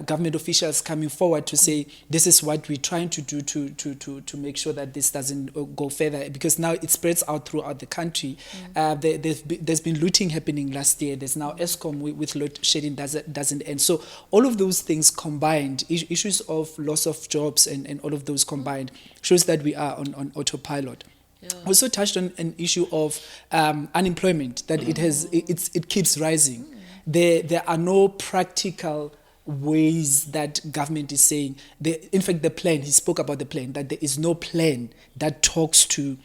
government officials coming forward to say this is what we're trying to do to make sure that this doesn't go further, because now it spreads out throughout the country. There's been looting happening last year. There's now ESCOM with load shedding doesn't end. So all of those things combined, issues of loss of jobs and all of those combined, shows that we are on autopilot. Yeah. Also touched on an issue of unemployment, that it keeps rising. There are no practical ways that government is saying. In fact, the plan, he spoke about the plan, that there is no plan that talks to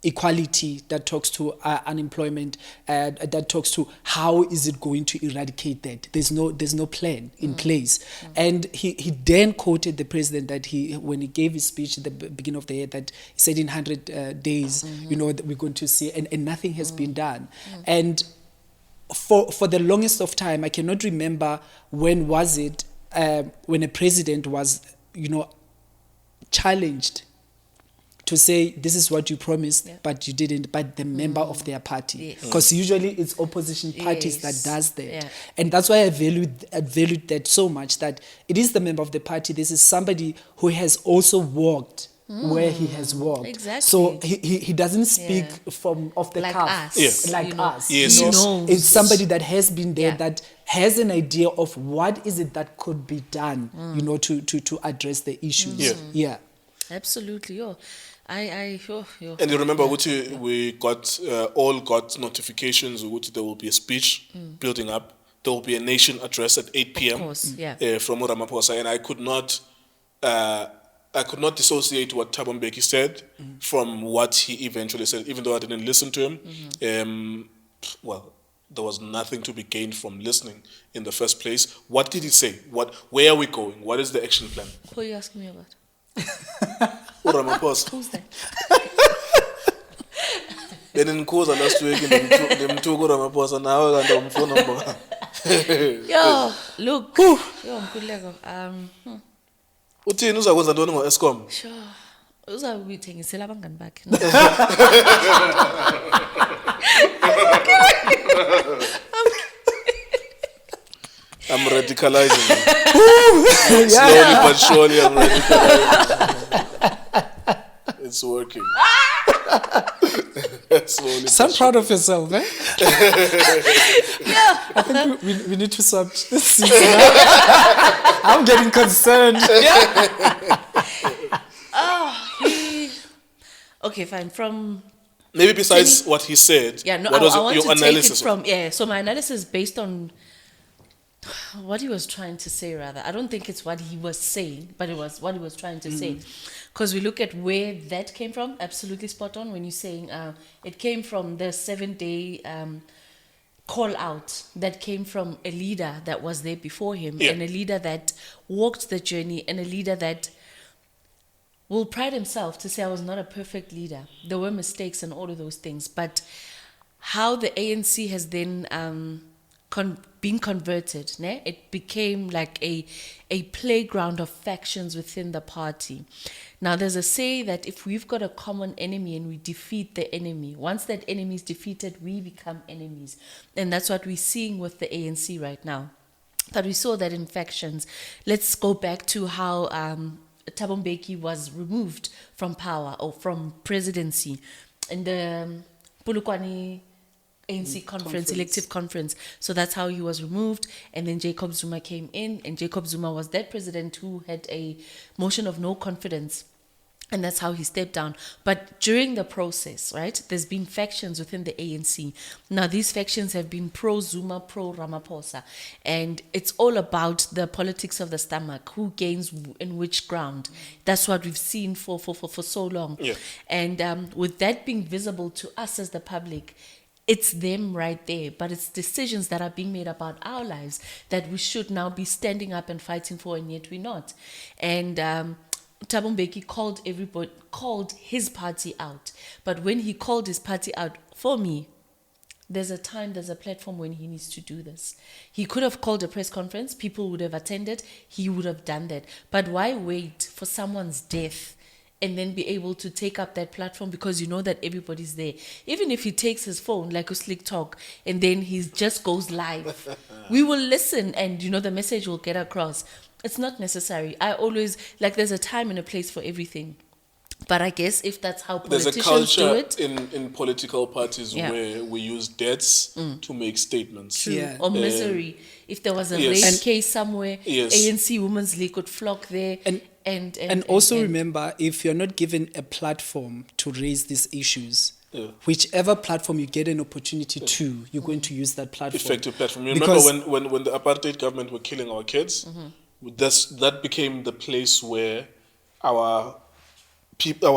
equality, that talks to unemployment, that talks to how is it going to eradicate that. There's no plan in place. And he then quoted the president that when he gave his speech at the beginning of the year, that he said in 100 days, that we're going to see, and nothing has been done. And for the longest of time, I cannot remember when was it when a president was, challenged to say this is what you promised, but you didn't, but the member of their party. Yes. Because usually it's opposition parties Yes. that does that. Yeah. And that's why I valued that so much, that it is the member of the party. This is somebody who has also walked where he has walked. Exactly. So he doesn't speak from off the Like cuff. us, Yeah. Like us. Yes, you know? yes. knows. It's somebody that has been there, Yeah. that has an idea of what is it that could be done, to address the issues. Yeah. Yeah. Absolutely. Yo. Yo. And you remember, Uti, we all got notifications. Uti, there will be a speech building up. There will be a nation address at 8 p.m. Of course, yeah. From Ramaphosa, and I could not dissociate what Thabo Mbeki said from what he eventually said, even though I didn't listen to him. Well, there was nothing to be gained from listening in the first place. What did he say? Where are we going? What is the action plan? Who are you asking me about? Ramaphosa. Who's that? Beningikhuza last week ndimthuku Ramaphosa nawe kanti umfuna mbona. Yo, look. Yo, Nkululeko. Uthini uzakwenza ntoni ngo-Eskom? Sure. Uzakuyithengisela abangani bakhe. I'm radicalizing. Slowly but surely I'm radicalizing. It's working. Slowly Sound but proud of yourself, eh? Yeah. I think we need to swap seats now. I'm getting concerned. Okay, fine. From maybe besides what he said, yeah, no, what was I want your to take analysis? it from So my analysis based on what he was trying to say. Rather, I don't think it's what he was saying, but it was what he was trying to say. Because we look at where that came from. Absolutely spot on when you're saying it came from the 7-day call out that came from a leader that was there before him, and a leader that walked the journey, and a leader that will pride himself to say, I was not a perfect leader. There were mistakes and all of those things. But how the ANC has then been converted, né? It became like a playground of factions within the party. Now, there's a say that if we've got a common enemy and we defeat the enemy, once that enemy is defeated, we become enemies. And that's what we're seeing with the ANC right now. But we saw that in factions. Let's go back to how Thabo Mbeki was removed from power or from presidency in the Polokwane ANC conference, elective conference. So that's how he was removed. And then Jacob Zuma came in, and Jacob Zuma was that president who had a motion of no confidence. And that's how he stepped down. But during the process, right, there's been factions within the ANC. Now, these factions have been pro-Zuma, pro-Ramaphosa. And it's all about the politics of the stomach, who gains in which ground. That's what we've seen for so long. Yeah. And with that being visible to us as the public, it's them right there, but it's decisions that are being made about our lives that we should now be standing up and fighting for, and yet we're not. And Thabo Mbeki called his party out. But when he called his party out, for me, there's a time, there's a platform when he needs to do this. He could have called a press conference, people would have attended, he would have done that. But why wait for someone's death and then be able to take up that platform because you know that everybody's there? Even if he takes his phone like a slick talk and then he just goes live, we will listen and the message will get across. It's not necessary. I always, there's a time and a place for everything. But I guess if that's how There's a politicians do culture it. in political parties where we use deaths to make statements. True. Yeah. Or misery. If there was a Yes. rape case somewhere, Yes. ANC Women's League would flock there. And also remember, if you're not given a platform to raise these issues, whichever platform you get an opportunity to, you're going to use that platform. Effective platform. You remember when the apartheid government were killing our kids? That became the place where our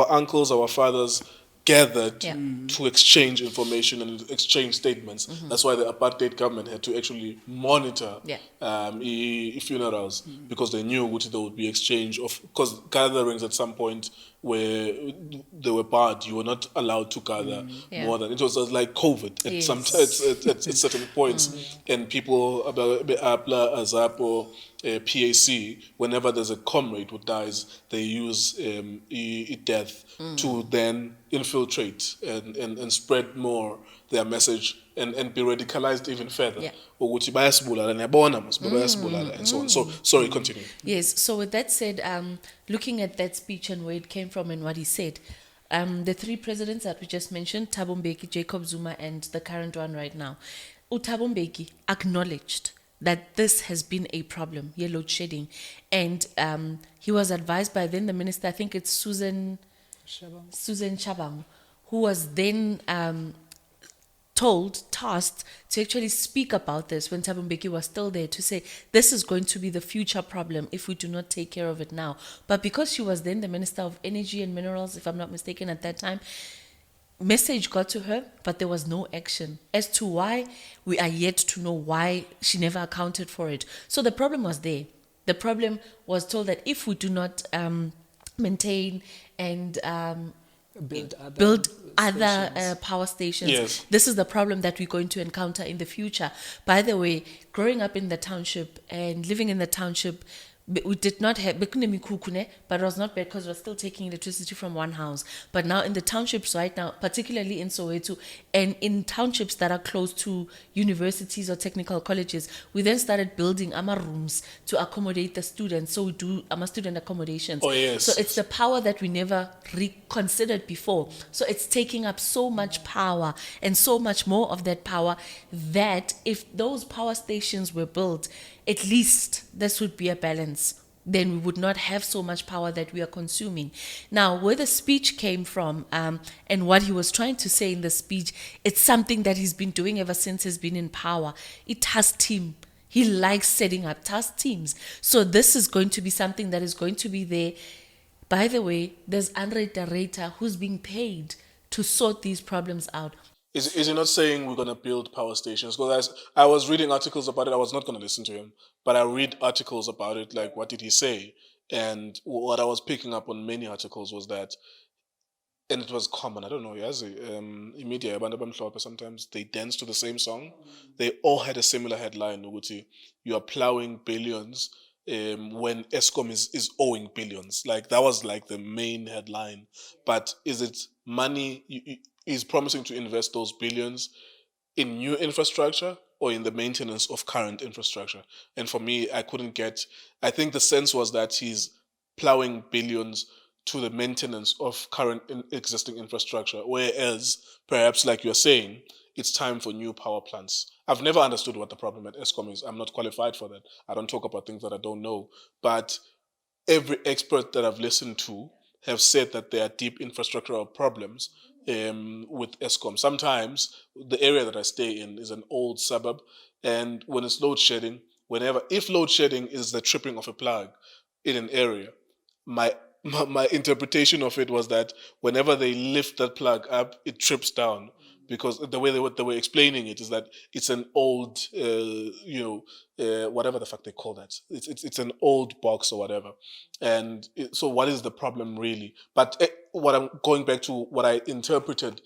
uncles, our fathers gathered to exchange information and exchange statements. That's why the apartheid government had to actually monitor funerals because they knew there would be exchange of, because gatherings at some point where they were barred. You were not allowed to gather Yeah. more than it was like COVID at Yes. some at certain points, and people Azapo. PAC, whenever there's a comrade who dies, they use death to then infiltrate and spread more their message and be radicalized even further. Yeah. Ukuthi bayasibulala, niyabona mos, bayasibulala, and so on. So, sorry, continue. Yes, so with that said, looking at that speech and where it came from and what he said, the three presidents that we just mentioned, Thabo Mbeki, Jacob Zuma, and the current one right now, Thabo Mbeki acknowledged that this has been a problem, load shedding. And he was advised by then the minister, I think it's Susan Shabang, who was then tasked to actually speak about this when Thabo Mbeki was still there, to say this is going to be the future problem if we do not take care of it now. But because she was then the Minister of Energy and Minerals, if I'm not mistaken at that time, message got to her, but there was no action. As to why, we are yet to know why she never accounted for it. So the problem was there. The problem was told that if we do not maintain and build other power stations, Yes. this is the problem that we're going to encounter in the future. By the way, growing up in the township and living in the township, we did not have, but it was not bad because we were still taking electricity from one house. But now in the townships right now, particularly in Soweto and in townships that are close to universities or technical colleges, we then started building rooms to accommodate the students. So we do student accommodations. Oh, yes. So it's the power that we never reconsidered before. So it's taking up so much power and so much more of that power that if those power stations were built, at least this would be a balance. Then we would not have so much power that we are consuming. Now, where the speech came from and what he was trying to say in the speech, it's something that he's been doing ever since he's been in power. It has team. He likes setting up task teams. So this is going to be something that is going to be there. By the way, there's Andre Dareta who's being paid to sort these problems out. Is he not saying we're going to build power stations? Because I was reading articles about it. I was not going to listen to him, but I read articles about it, like what did he say? And what I was picking up on many articles was that, and it was common, I don't know, in media, sometimes they dance to the same song. They all had a similar headline, Uguti, you are plowing billions when Eskom is owing billions. Like, that was like the main headline. But is it money... He's promising to invest those billions in new infrastructure or in the maintenance of current infrastructure. And for me, I think the sense was that he's plowing billions to the maintenance of current existing infrastructure, whereas perhaps, like you're saying, it's time for new power plants. I've never understood what the problem at Eskom is. I'm not qualified for that. I don't talk about things that I don't know. But every expert that I've listened to have said that there are deep infrastructural problems with Eskom. Sometimes the area that I stay in is an old suburb, and when it's load shedding, if load shedding is the tripping of a plug in an area, my interpretation of it was that whenever they lift that plug up, it trips down. Because the way they were explaining it is that it's an old, whatever the fuck they call that. It's an old box or whatever. And so what is the problem really? But what I'm going back to, what I interpreted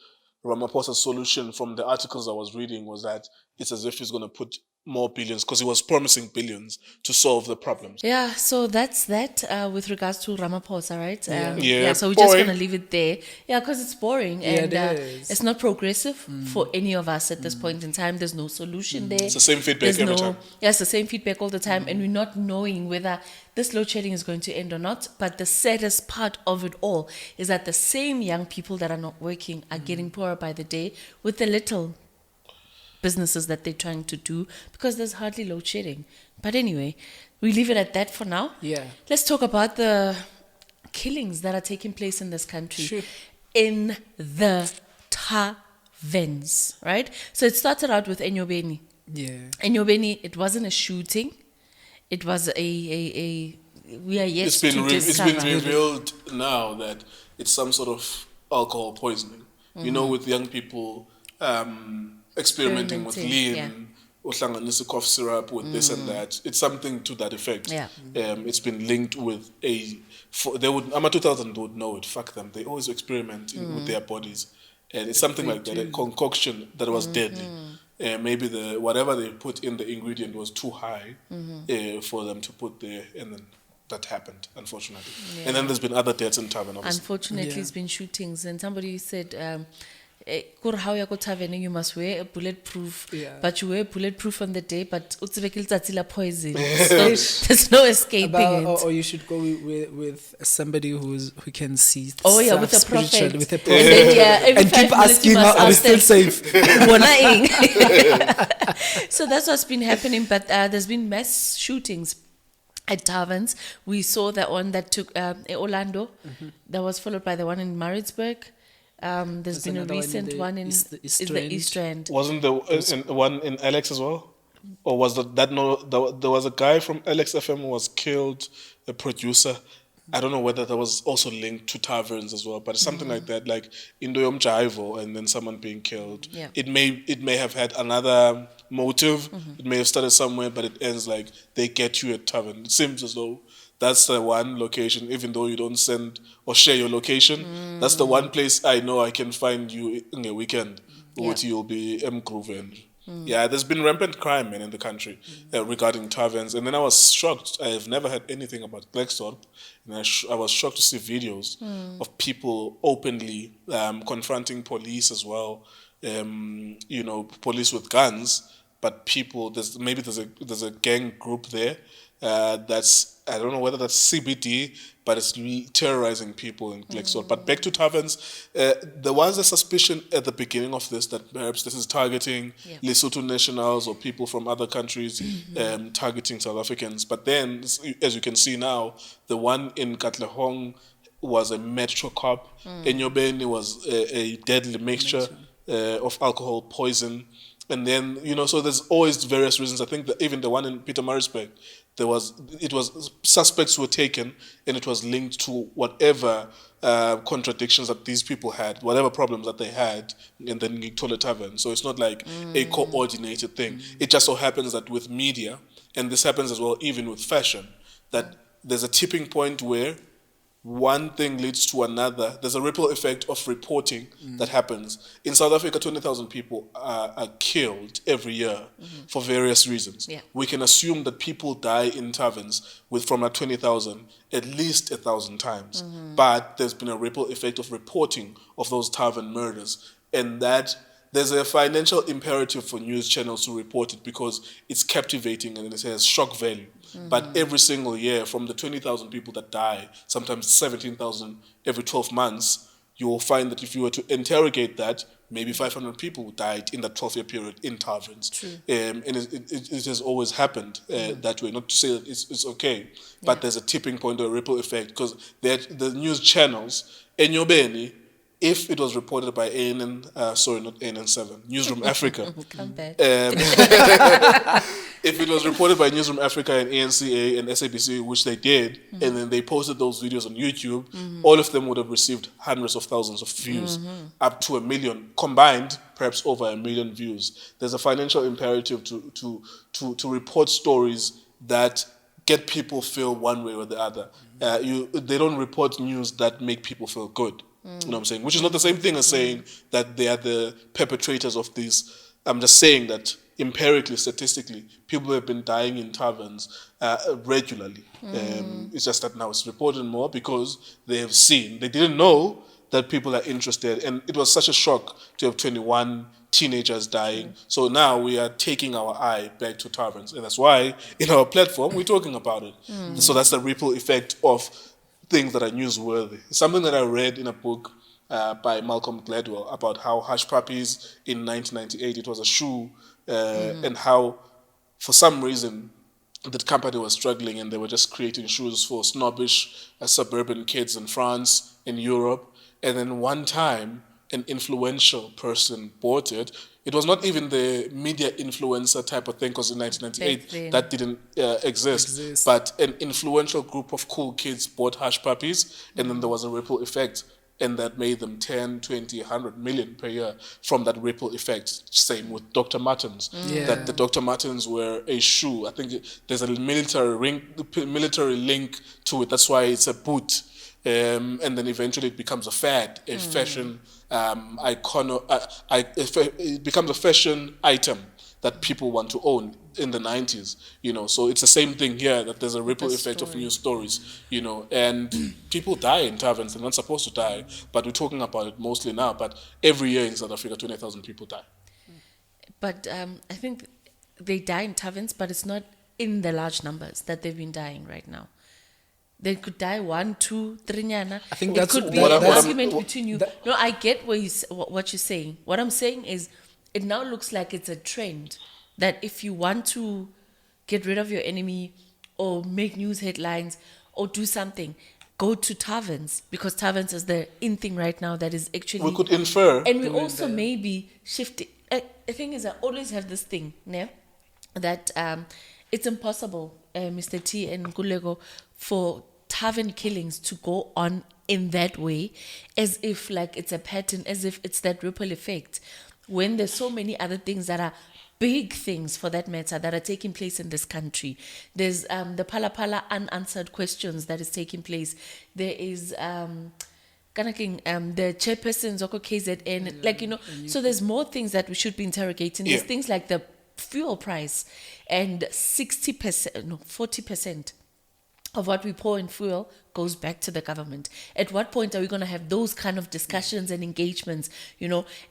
Ramaphosa's solution from the articles I was reading was that it's as if he's going to put more billions, because he was promising billions to solve the problems. Yeah, so that's that with regards to Ramaphosa, right? Yeah, so we're just going to leave it there. Yeah, because it's boring and it is. it's not progressive for any of us at this point in time. There's no solution there. It's the same feedback every time. Yeah, it's the same feedback all the time, and we're not knowing whether this load shedding is going to end or not. But the saddest part of it all is that the same young people that are not working are getting poorer by the day with the little businesses that they're trying to do, because there's hardly load shedding. But anyway, we leave it at that for now. Yeah. Let's talk about the killings that are taking place in this country. Sure. In the Tarvens, right? So it started out with Enyobeni. Yeah. Enyobeni, it wasn't a shooting. It was we are yet It's to been discover. revealed now that it's some sort of alcohol poisoning. You know, with young people experimenting with lean, Yeah. uhlanganisa cough syrup with this and that. It's something to that effect. Yeah. It's been linked with they would, AMA 2000 would know it, fuck them. They always experiment with their bodies. And it's something like that, a concoction that was deadly. Maybe whatever they put in the ingredient was too high for them to put there, and then that happened, unfortunately. Yeah. And then there's been other deaths in Tavern, obviously. Unfortunately, it's been shootings, and somebody said, how you go Tavern, you must wear a bulletproof, but you wear bulletproof on the day, but utsibekil poison. So there's no escaping it. Or you should go with somebody who can see. Oh yeah, with a prophet. With a prophet. And then, every And keep 5 minutes asking, you must are we ask still them, safe? So that's what's been happening, but there's been mass shootings at taverns. We saw that one that took in Orlando, that was followed by the one in Maritzburg. There's been a another one in recent the one in East the East End. Wasn't there one in Alex as well? Or was there was a guy from Alex FM who was killed, a producer. I don't know whether that was also linked to taverns as well, but it's something like that, like Indoyom Jaivo and then someone being killed. Yeah. It may have had another motive. It may have started somewhere, but it ends like they get you at Tavern. It seems as though that's the one location, even though you don't send or share your location. That's the one place I know I can find you in a weekend. Which you'll be Groove. Yeah, there's been rampant crime, man, in the country regarding taverns. And then I was shocked. I have never heard anything about Blackstorp. And I was shocked to see videos of people openly confronting police as well. Police with guns, but people. There's a gang group there. I don't know whether that's CBD, but it's terrorizing people in Blackstorp. But back to taverns, there was a suspicion at the beginning of this that perhaps this is targeting Lesotho nationals or people from other countries targeting South Africans. But then, as you can see now, the one in Katlehong was a metro cop. Enyobeni was a deadly mixture of alcohol, poison. And then, so there's always various reasons. I think that even the one in Pietermaritzburg, suspects were taken and it was linked to whatever contradictions that these people had, whatever problems that they had, and then Ngikthole Tavern. So it's not like a coordinated thing. It just so happens that with media, and this happens as well even with fashion, that there's a tipping point where one thing leads to another. There's a ripple effect of reporting that happens. In South Africa, 20,000 people are killed every year for various reasons. Yeah. We can assume that people die in taverns from that 20,000 at least 1,000 times. But there's been a ripple effect of reporting of those tavern murders. And that there's a financial imperative for news channels to report it because it's captivating and it has shock value. But every single year, from the 20,000 people that die, sometimes 17,000 every 12 months, you will find that if you were to interrogate that, maybe 500 people died in that 12-year period in taverns. And it has always happened that way. Not to say that it's okay, but there's a tipping point or a ripple effect because the news channels, Enyobeni, if it was reported by not ANN7, Newsroom Africa. Come back. If it was reported by Newsroom Africa and ANCA and SABC, which they did, and then they posted those videos on YouTube, all of them would have received hundreds of thousands of views, up to 1 million, combined, perhaps over 1 million views. There's a financial imperative to report stories that get people feel one way or the other. They don't report news that make people feel good. You know what I'm saying? Which is not the same thing as saying that they are the perpetrators of these. I'm just saying that empirically, statistically, people have been dying in taverns regularly. It's just that now it's reported more because they have seen. They didn't know that people are interested. And it was such a shock to have 21 teenagers dying. So now we are taking our eye back to taverns. And that's why in our platform, we're talking about it. So that's the ripple effect of things that are newsworthy. Something that I read in a book by Malcolm Gladwell about how Hush Puppies in 1998, it was a shoe, and how for some reason that company was struggling and they were just creating shoes for snobbish suburban kids in France, in Europe. And then one time, an influential person bought it. It was not even the media influencer type of thing, because in 1998 that didn't exist. But an influential group of cool kids bought Hush Puppies, and then there was a ripple effect. and that made them 10, 20, 100 million per year from that ripple effect. Same with Dr. Martens. That the Dr. Martens were a shoe. I think there's a military link to it. That's why it's a boot. And then eventually it becomes a fad, a fashion it becomes a fashion item that people want to own in the 90s, so it's the same thing here, that there's a ripple effect of news stories, and people die in taverns. They're not supposed to die, but we're talking about it mostly now. But every year in South Africa, 20,000 people die. But I think they die in taverns, but it's not in the large numbers that they've been dying right now. They could die 1, 2, 3 nyana. I think it that's could be what an I'm- argument between you. No, I get what you're saying. What I'm saying is, it now looks like it's a trend that if you want to get rid of your enemy or make news headlines or do something, go to taverns, because taverns is the in thing right now that is actually. We could infer. And we also maybe shift. The thing is, I always have this thing, ne? That it's impossible, Mr. T and Nkululeko, for tavern killings to go on in that way, as if like it's a pattern, as if it's that ripple effect, when there's so many other things that are big things, for that matter, that are taking place in this country. There's the Pala unanswered questions that is taking place. There is the chairpersons of KZN, so there's more things that we should be interrogating. There's things like the fuel price, and 40% of what we pour in fuel goes back to the government. At what point are we going to have those kind of discussions and engagements,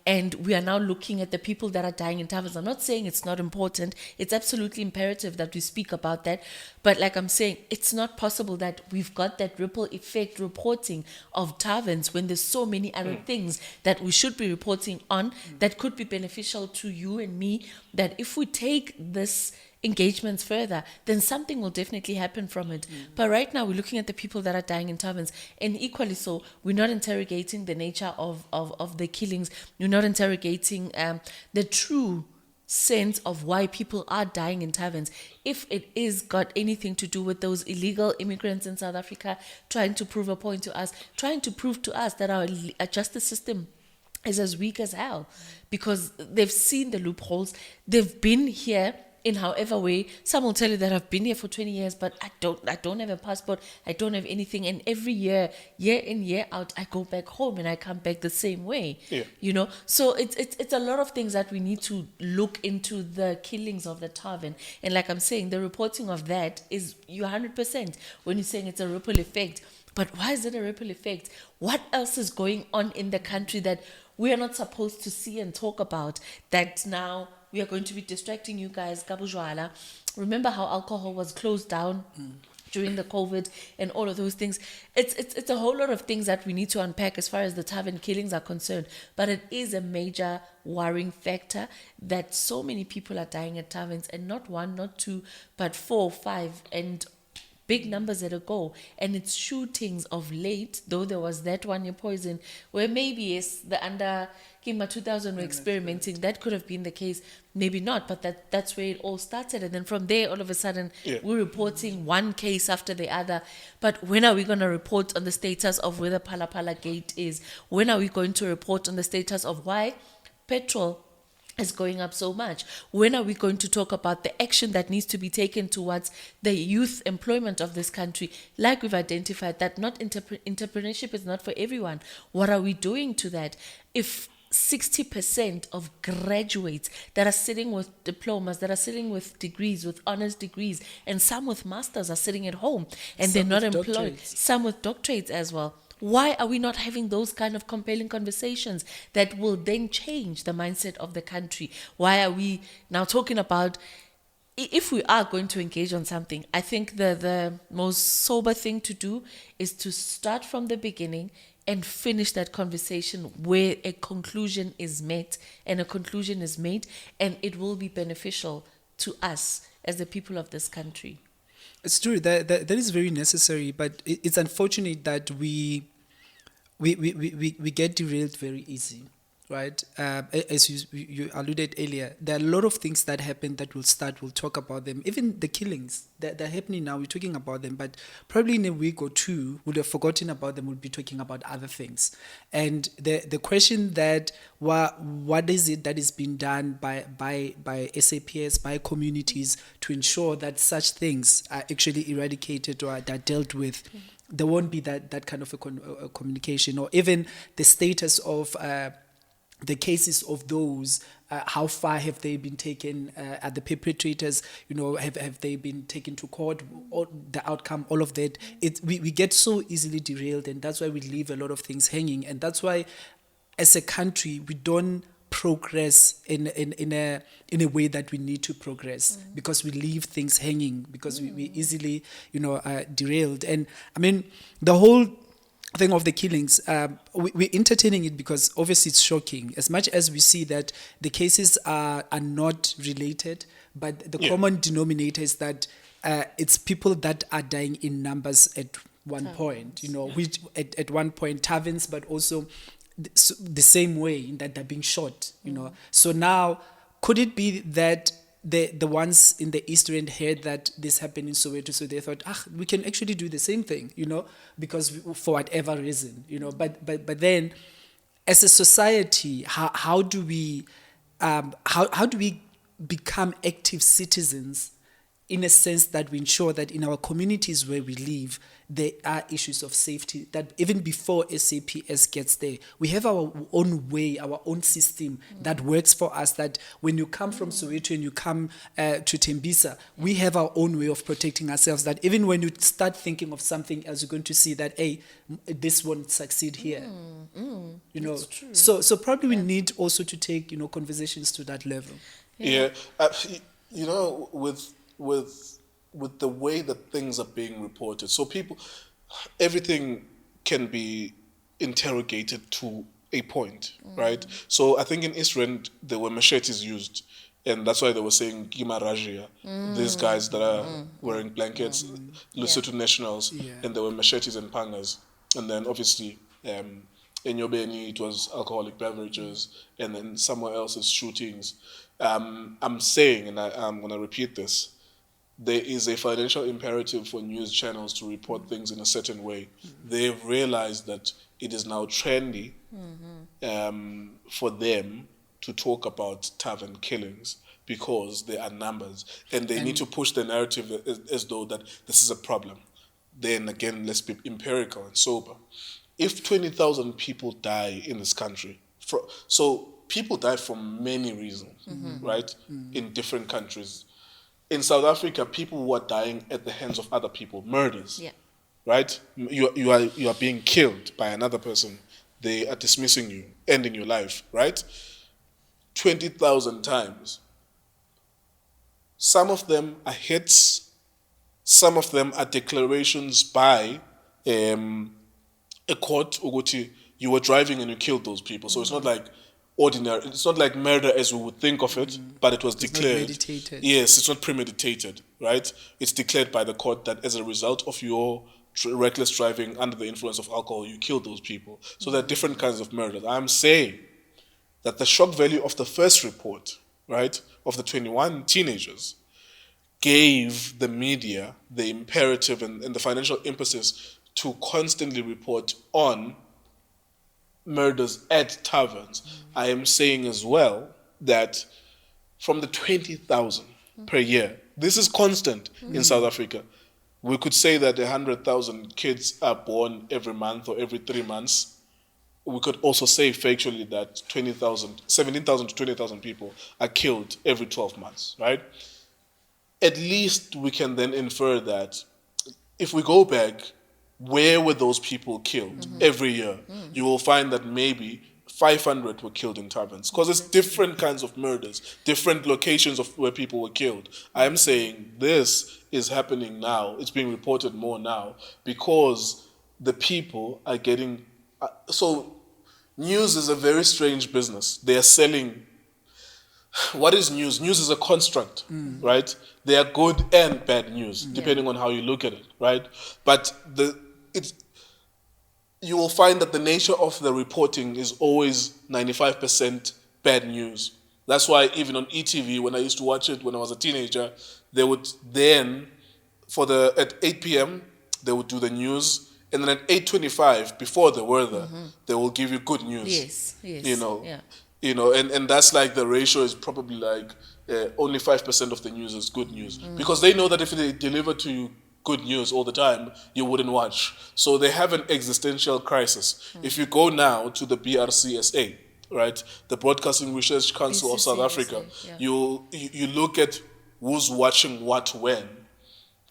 and we are now looking at the people that are dying in taverns. I'm not saying it's not important. It's absolutely imperative that we speak about that. But like I'm saying, it's not possible that we've got that ripple effect reporting of taverns when there's so many other things that we should be reporting on that could be beneficial to you and me, that if we take this engagements further, then something will definitely happen from it. But right now we're looking at the people that are dying in taverns, and equally so, we're not interrogating the nature of the killings. We're not interrogating the true sense of why people are dying in taverns. If it is got anything to do with those illegal immigrants in South Africa trying to prove a point to us, trying to prove to us that our justice system is as weak as hell, because they've seen the loopholes, they've been here in however way. Some will tell you that I've been here for 20 years, but I don't have a passport, I don't have anything, and every year in, year out, I go back home and I come back the same way. So it's a lot of things that we need to look into, the killings of the Tarven. And like I'm saying, the reporting of that is you 100% when you're saying it's a ripple effect. But why is it a ripple effect? What else is going on in the country that we are not supposed to see and talk about, that now we are going to be distracting you guys? Kabujwala. Remember how alcohol was closed down during the COVID and all of those things? It's a whole lot of things that we need to unpack as far as the Tavern killings are concerned. But it is a major worrying factor that so many people are dying at taverns, and not 1, not 2, but 4, 5, and big numbers at a go. And it's shootings of late, though there was that one year poison where maybe yes, the under Kima 2000 were experimenting. That could have been the case, maybe not, but that's where it all started. And then from there, all of a sudden, we're reporting one case after the other. But when are we going to report on the status of where the Pala Gate is? When are we going to report on the status of why petrol is going up so much? When are we going to talk about the action that needs to be taken towards the youth employment of this country? Like we've identified that not entrepreneurship is not for everyone. What are we doing to that? If 60% of graduates that are sitting with diplomas, that are sitting with degrees, with honors degrees, and some with masters are sitting at home and they're not employed, some with doctorates as well. Why are we not having those kind of compelling conversations that will then change the mindset of the country? Why are we now talking about, if we are going to engage on something, I think the most sober thing to do is to start from the beginning and finish that conversation where a conclusion is met and a conclusion is made, and it will be beneficial to us as the people of this country. It's true that is very necessary, but it's unfortunate that we get derailed very easy, right? As you alluded earlier, there are a lot of things that happen that we'll talk about them. Even the killings that are happening now, we're talking about them, but probably in a week or two, we'll have forgotten about them, we'll be talking about other things. And the question that, what is it that is being done by SAPS, by communities to ensure that such things are actually eradicated or are dealt with? There won't be that kind of a communication, or even the status of the cases of those, how far have they been taken, at the perpetrators, have they been taken to court, or the outcome, all of that. We get so easily derailed, and that's why we leave a lot of things hanging, and that's why as a country we don't progress in a way that we need to progress, because we leave things hanging, because we easily derailed. And I mean, the whole thing of the killings, we're entertaining it because obviously it's shocking, as much as we see that the cases are not related, but the common denominator is that it's people that are dying in numbers at one point, which at one point taverns, but also the same way in that they're being shot, So now, could it be that the ones in the East End heard that this happened in Soweto, so they thought, we can actually do the same thing, because for whatever reason, But then, as a society, how do we become active citizens, in a sense that we ensure that in our communities where we live, there are issues of safety, that even before SAPS gets there, we have our own way, our own system that works for us, that when you come from Soweto and you come to Tembisa, we have our own way of protecting ourselves, that even when you start thinking of something else, you're going to see that, hey, this won't succeed here. That's true. So probably we need also to take, conversations to that level. With the way that things are being reported, so everything can be interrogated to a point, right? So I think in Israel there were machetes used, and that's why they were saying Gima Rajia, these guys that are wearing blankets, Lesotho nationals, and there were machetes and pangas, and then obviously in Yobeni it was alcoholic beverages, and then somewhere else is shootings. I'm saying, and I'm going to repeat this, there is a financial imperative for news channels to report things in a certain way. They've realized that it is now trendy for them to talk about Tavern killings because there are numbers, and they need to push the narrative as though that this is a problem. Then again, let's be empirical and sober. If 20,000 people die in this country, so people die for many reasons, right? In different countries. In South Africa, people who are dying at the hands of other people, murders, right? You are being killed by another person. They are dismissing you, ending your life, right? 20,000 times. Some of them are hits. Some of them are declarations by a court. Uguti, you were driving and you killed those people. So it's not like ordinary. It's not like murder as we would think of it, but it was declared. Not meditated. Yes, it's not premeditated, right? It's declared by the court that as a result of your reckless driving under the influence of alcohol, you killed those people. So there are different kinds of murders. I'm saying that the shock value of the first report, right, of the 21 teenagers, gave the media the imperative and the financial emphasis to constantly report on murders at taverns. I am saying as well that from the 20,000 per year, this is constant in South Africa. We could say that 100,000 kids are born every month or every 3 months. We could also say factually that 17,000 to 20,000 people are killed every 12 months, right? At least we can then infer that if we go back, where were those people killed every year? You will find that maybe 500 were killed in taverns, because it's different kinds of murders, different locations of where people were killed. I am saying this is happening now. It's being reported more now because the people are getting... so news is a very strange business. They are selling... What is news? News is a construct, right? They are good and bad news, depending on how you look at it, right? But you will find that the nature of the reporting is always 95% bad news. That's why even on ETV, when I used to watch it when I was a teenager, they would then, at 8 p.m., they would do the news, and then at 8:25, before the weather, they will give you good news. Yes, yes. You know, Yeah. and that's like the ratio is probably like only 5% of the news is good news, because they know that if they deliver to you good news all the time, you wouldn't watch. So they have an existential crisis. If you go now to the BRCSA, right, the Broadcasting Research Council of South BCCSA, Africa, yeah. you look at who's watching what when.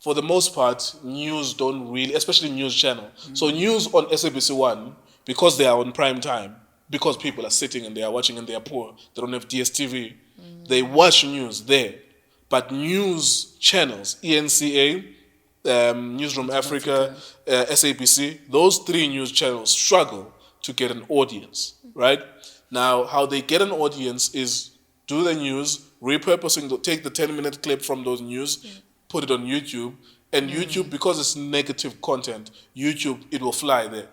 For the most part, news don't really, especially news channel. So news on SABC1, because they are on prime time, because people are sitting and they are watching and they are poor, they don't have DSTV, they watch news there. But news channels, ENCA, Newsroom Africa, SABC, those three news channels struggle to get an audience, right? Now, how they get an audience is do the news, take the 10-minute clip from those news, put it on YouTube, and YouTube, because it's negative content, YouTube, it will fly there.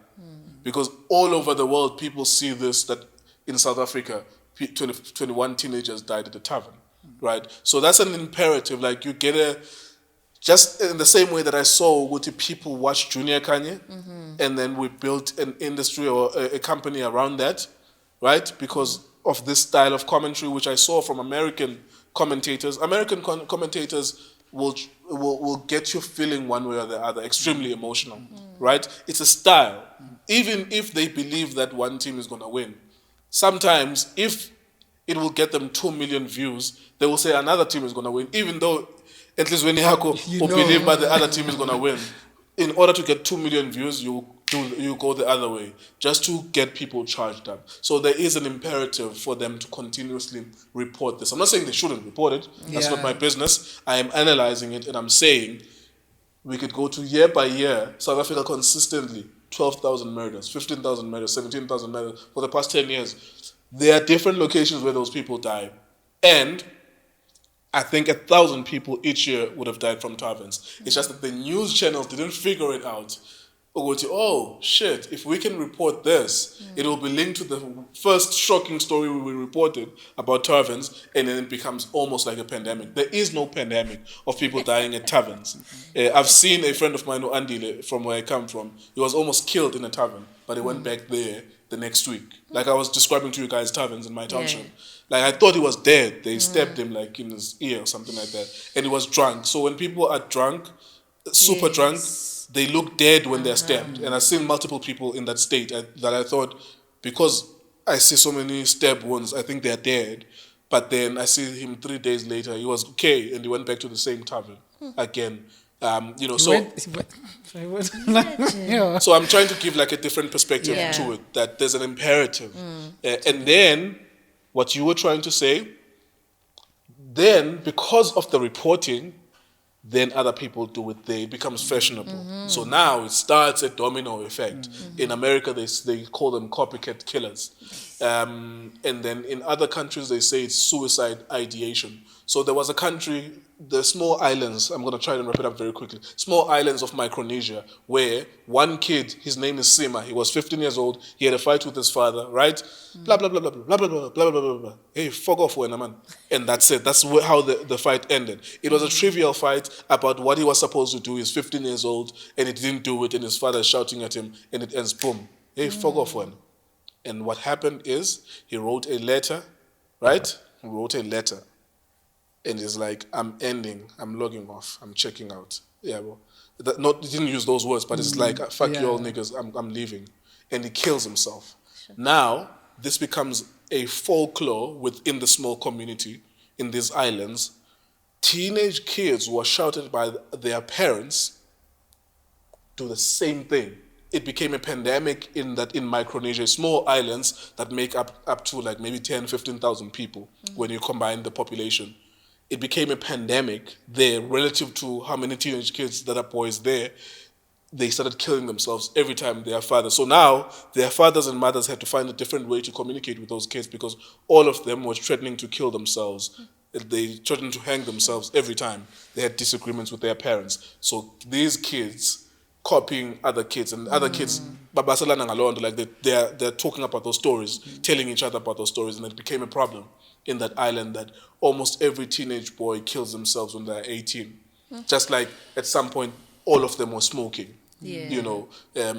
Because all over the world, people see this, that in South Africa, 21 teenagers died at the Tavern, right? So that's an imperative, like you get just in the same way that I saw what people watch Junior Kanye, and then we built an industry or a company around that, right? Because of this style of commentary, which I saw from American commentators. American commentators will get you feeling one way or the other, extremely emotional, right? It's a style. Even if they believe that one team is going to win, sometimes if it will get them 2 million views, they will say another team is going to win, even though at least when you believe that the other team is going to win. In order to get 2 million views, you go the other way, just to get people charged up. So there is an imperative for them to continuously report this. I'm not saying they shouldn't report it. That's not my business. I am analyzing it, and I'm saying we could go to year by year, South Africa consistently, 12,000 murders, 15,000 murders, 17,000 murders for the past 10 years. There are different locations where those people die. And I think 1,000 people each year would have died from tarvens. It's just that the news channels didn't figure it out. Or go to, oh shit, if we can report this, it will be linked to the first shocking story we reported about tarvens, and then it becomes almost like a pandemic. There is no pandemic of people dying at taverns. I've seen a friend of mine, Andile, from where I come from, he was almost killed in a tavern, but he went back there the next week. Like I was describing to you guys taverns in my township. Like I thought he was dead. They stabbed him like in his ear or something like that. And he was drunk. So when people are drunk, super drunk, they look dead when they're stabbed. And I've seen multiple people in that state that I thought, because I see so many stab wounds, I think they're dead. But then I see him 3 days later, he was okay, and he went back to the same tavern again. So I'm trying to give like a different perspective to it, that there's an imperative. And then what you were trying to say, then because of the reporting, then other people do it, it becomes fashionable. So now it starts a domino effect. In America, they call them copycat killers. And then in other countries, they say it's suicide ideation. So there was a country, the small islands, I'm going to try and wrap it up very quickly, small islands of Micronesia, where one kid, his name is Sima, he was 15 years old, he had a fight with his father, right? Blah, blah, blah, blah, blah, blah, blah, blah, blah, blah, blah. Hey, fuck off, when man. And that's it. That's how the fight ended. It was a trivial fight about what he was supposed to do. He's 15 years old, and he didn't do it, and his father is shouting at him, and it ends, boom. Hey, fuck off, when. And what happened is, he wrote a letter, right? He wrote a letter. And it's like, I'm ending, I'm logging off, I'm checking out. Yeah, well, he didn't use those words, but it's like, fuck you all niggas, I'm leaving. And he kills himself. Sure. Now, this becomes a folklore within the small community in these islands. Teenage kids were shouted by their parents do the same thing. It became a pandemic in Micronesia, small islands that make up to like maybe 10, 15,000 people when you combine the population. It became a pandemic there relative to how many teenage kids that are boys there. They started killing themselves every time they are fathers. So now their fathers and mothers had to find a different way to communicate with those kids, because all of them were threatening to kill themselves. They threatened to hang themselves every time they had disagreements with their parents. So these kids copying other kids, and other kids, babasalana ngalondo, like they're talking about those stories, telling each other about those stories, and it became a problem in that island that almost every teenage boy kills themselves when they're 18. Just like at some point, all of them were smoking. Yeah. You know,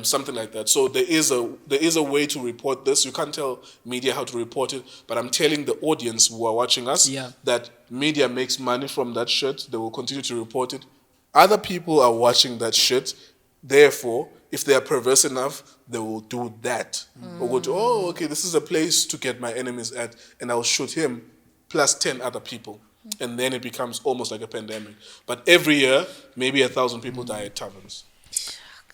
something like that. So there is a way to report this. You can't tell media how to report it, but I'm telling the audience who are watching us that media makes money from that shit. They will continue to report it. Other people are watching that shit. Therefore, if they are perverse enough, they will do that. Or go to, oh, okay, this is a place to get my enemies at, and I'll shoot him plus 10 other people. And then it becomes almost like a pandemic. But every year, maybe 1,000 people die at taverns.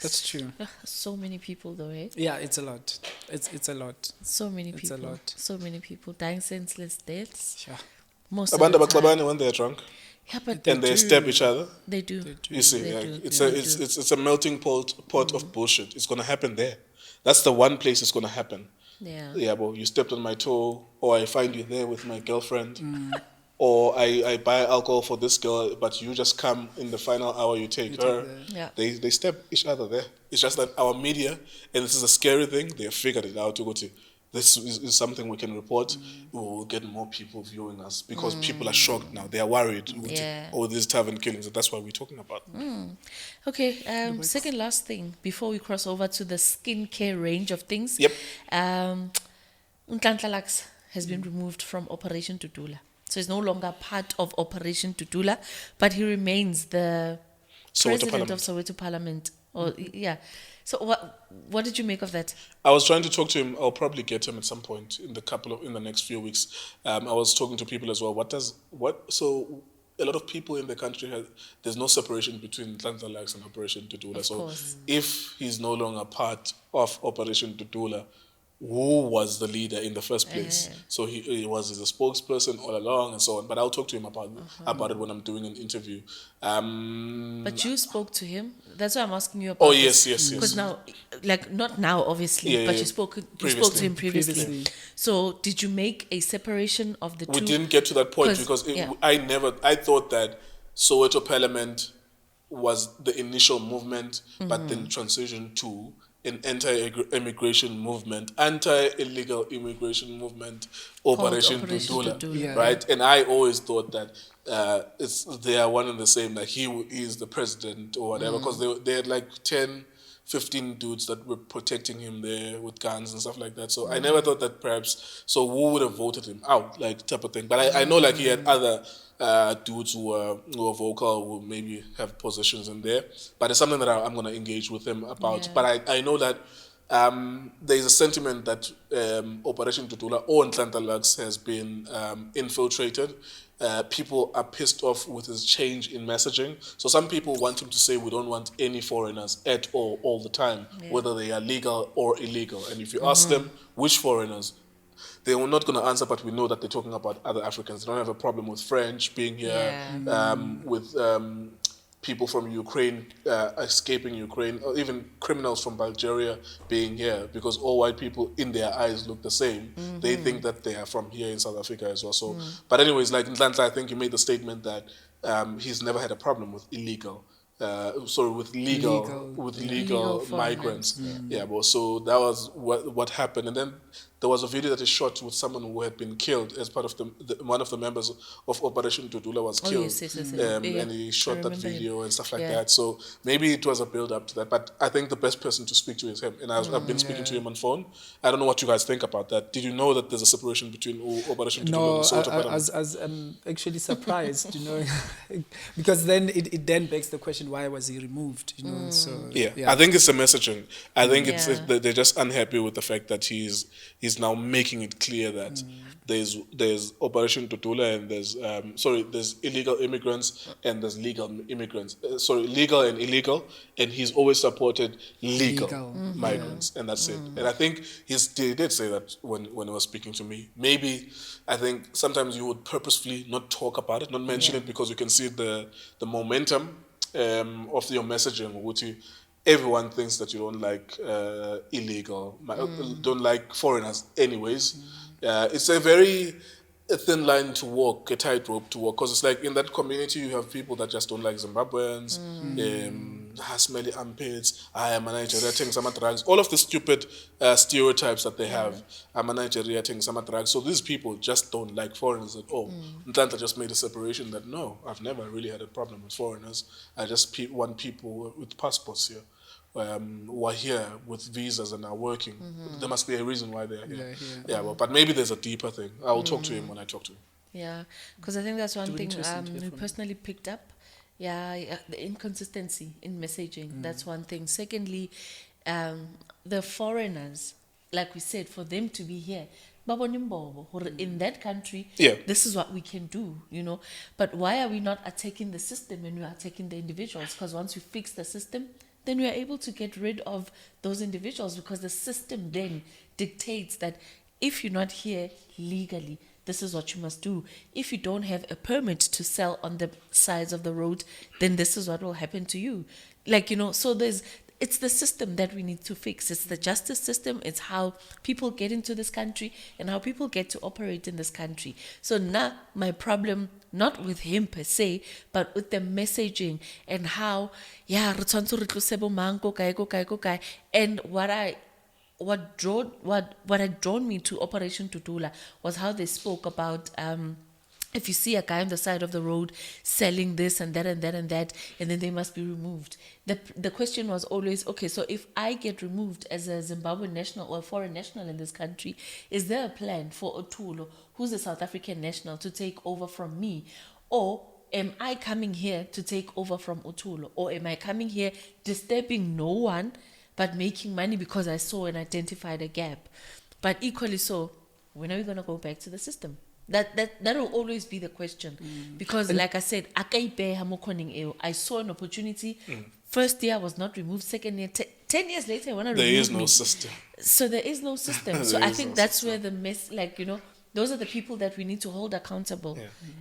That's true. So many people, though, eh? Yeah, it's a lot. It's a lot. So many It's people. a lot. So many people dying senseless deaths. Sure. Most of the Abantu time. baxabane when they're drunk Yeah, but and they stab each other. They do. You see, They like, do. it's a melting pot of bullshit. It's gonna happen there. That's the one place it's gonna happen. Yeah. Yeah, but you stepped on my toe, or I find you there with my girlfriend, or I buy alcohol for this girl, but you just come in the final hour, you take her. Yeah. They stab each other there. It's just that our media, and this is a scary thing, they have figured it out to go to. This is something we can report. We will get more people viewing us because people are shocked now. They are worried. Yeah. Oh, these Tavern killings. That's what we're talking about. Okay, second last thing before we cross over to the skincare range of things. Yep. Nhlanhla has been removed from Operation Dudula. So he's no longer part of Operation Dudula, but he remains the president of Soweto Parliament. Yeah. So what did you make of that? I was trying to talk to him. I'll probably get him at some point in the next few weeks. I was talking to people as well. So a lot of people in the country there's no separation between Nhlanhla and Operation Dudula. So if he's no longer part of Operation Dudula, who was the leader in the first place? So he was a spokesperson all along and so on. But I'll talk to him about it when I'm doing an interview. But you spoke to him. That's why I'm asking you about. Oh yes. Because now, like not now, obviously, but you spoke to him previously. So did you make a separation of the two? We didn't get to that point because I thought that Soweto Parliament was the initial movement, but then transitioned to an anti-immigration movement, anti-illegal immigration movement, Operation Dudula, right? And I always thought that they are one and the same, like he is the president or whatever, because they had like 10, 15 dudes that were protecting him there with guns and stuff like that. So I never thought that perhaps, so who would have voted him out, like type of thing. But I know like he had other dudes who were vocal, who maybe have positions in there. But it's something that I'm going to engage with him about. Yeah. But I know that there's a sentiment that Operation Dudula or Nhlanhla has been infiltrated. People are pissed off with his change in messaging. So some people want him to say we don't want any foreigners at all the time, whether they are legal or illegal. And if you ask them which foreigners, they were not going to answer, but we know that they're talking about other Africans. They don't have a problem with French being here, with people from Ukraine escaping Ukraine, or even criminals from Bulgaria being here, because all white people in their eyes look the same. They think that they are from here in South Africa as well. So, but anyways, like Nhlanhla, I think he made the statement that he's never had a problem with legal migrants. So that was what happened, and then there was a video that is shot with someone who had been killed as part of one of the members of Operation Dudula was killed, and he shot that video and stuff like that. So maybe it was a build up to that, but I think the best person to speak to is him, and I've been speaking to him on phone. I don't know what you guys think about that. Did you know that there's a separation between Operation Dudula and Soweto Parliament? I was actually surprised, because then it then begs the question, why was he removed? So I think it's the messaging. I think they're just unhappy with the fact that he's now making it clear that there's Operation Dudula and there's illegal immigrants and there's legal immigrants. Legal and illegal, and he's always supported legal migrants, and that's it. And I think he did say that when he was speaking to me. Maybe I think sometimes you would purposefully not talk about it, not mention it, because you can see the momentum of your messaging. Everyone thinks that you don't like illegal, don't like foreigners anyways. It's a very thin line to walk, a tightrope to walk, because it's like in that community you have people that just don't like Zimbabweans, smelly armpits, I am a Nigeria taking some drugs, all of the stupid stereotypes that they have. I'm a Nigeria taking some drugs. So these people just don't like foreigners at all. Nhlanhla just made a separation that no, I've never really had a problem with foreigners. I just want people with passports here. Who are here with visas and are working. There must be a reason why they're here. Yeah, but maybe there's a deeper thing. I will talk to him when I talk to him. Yeah, because I think that's one thing interesting to hear we from personally picked up. Yeah, the inconsistency in messaging. That's one thing. Secondly, the foreigners, like we said, for them to be here, in that country, this is what we can do, you know. But why are we not attacking the system when we are attacking the individuals? Because once we fix the system, then we are able to get rid of those individuals, because the system then dictates that if you're not here legally, this is what you must do. If you don't have a permit to sell on the sides of the road, then this is what will happen to you. Like, you know, so it's the system that we need to fix. It's the justice system. It's how people get into this country and how people get to operate in this country. So now my problem, not with him per se, but with the messaging and how, and what had drawn me to Operation Dudula was how they spoke about if you see a guy on the side of the road selling this and that and that and that, and then they must be removed. The question was always, okay, so if I get removed as a Zimbabwean national or a foreign national in this country, is there a plan for Tholo, who's a South African national, to take over from me? Or am I coming here to take over from Tholo? Or am I coming here disturbing no one but making money because I saw and identified a gap? But equally so, when are we going to go back to the system? That will always be the question. Because like I said, I saw an opportunity. First year I was not removed. Second year, 10 years later, when I removed There is no me. system. So there is no system. So I think that's where the mess, like, you know, those are the people that we need to hold accountable,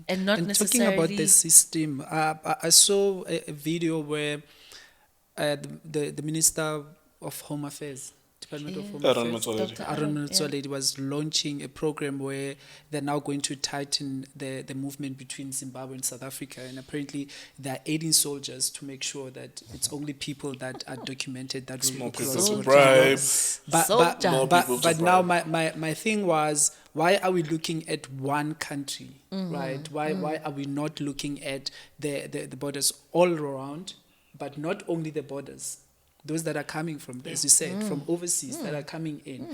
and not necessarily. Talking about the system, I saw a video where the Minister of Home Affairs, Department of Home Affairs, Dr. Aaron Motsoaledi, was launching a program where they're now going to tighten the movement between Zimbabwe and South Africa, and apparently they're aiding soldiers to make sure that it's only people that are documented that will More cross people to border. bribe. But now my thing was, why are we looking at one country, right? Why are we not looking at the borders all around, but not only the borders, those that are coming from, as you said, from overseas that are coming in.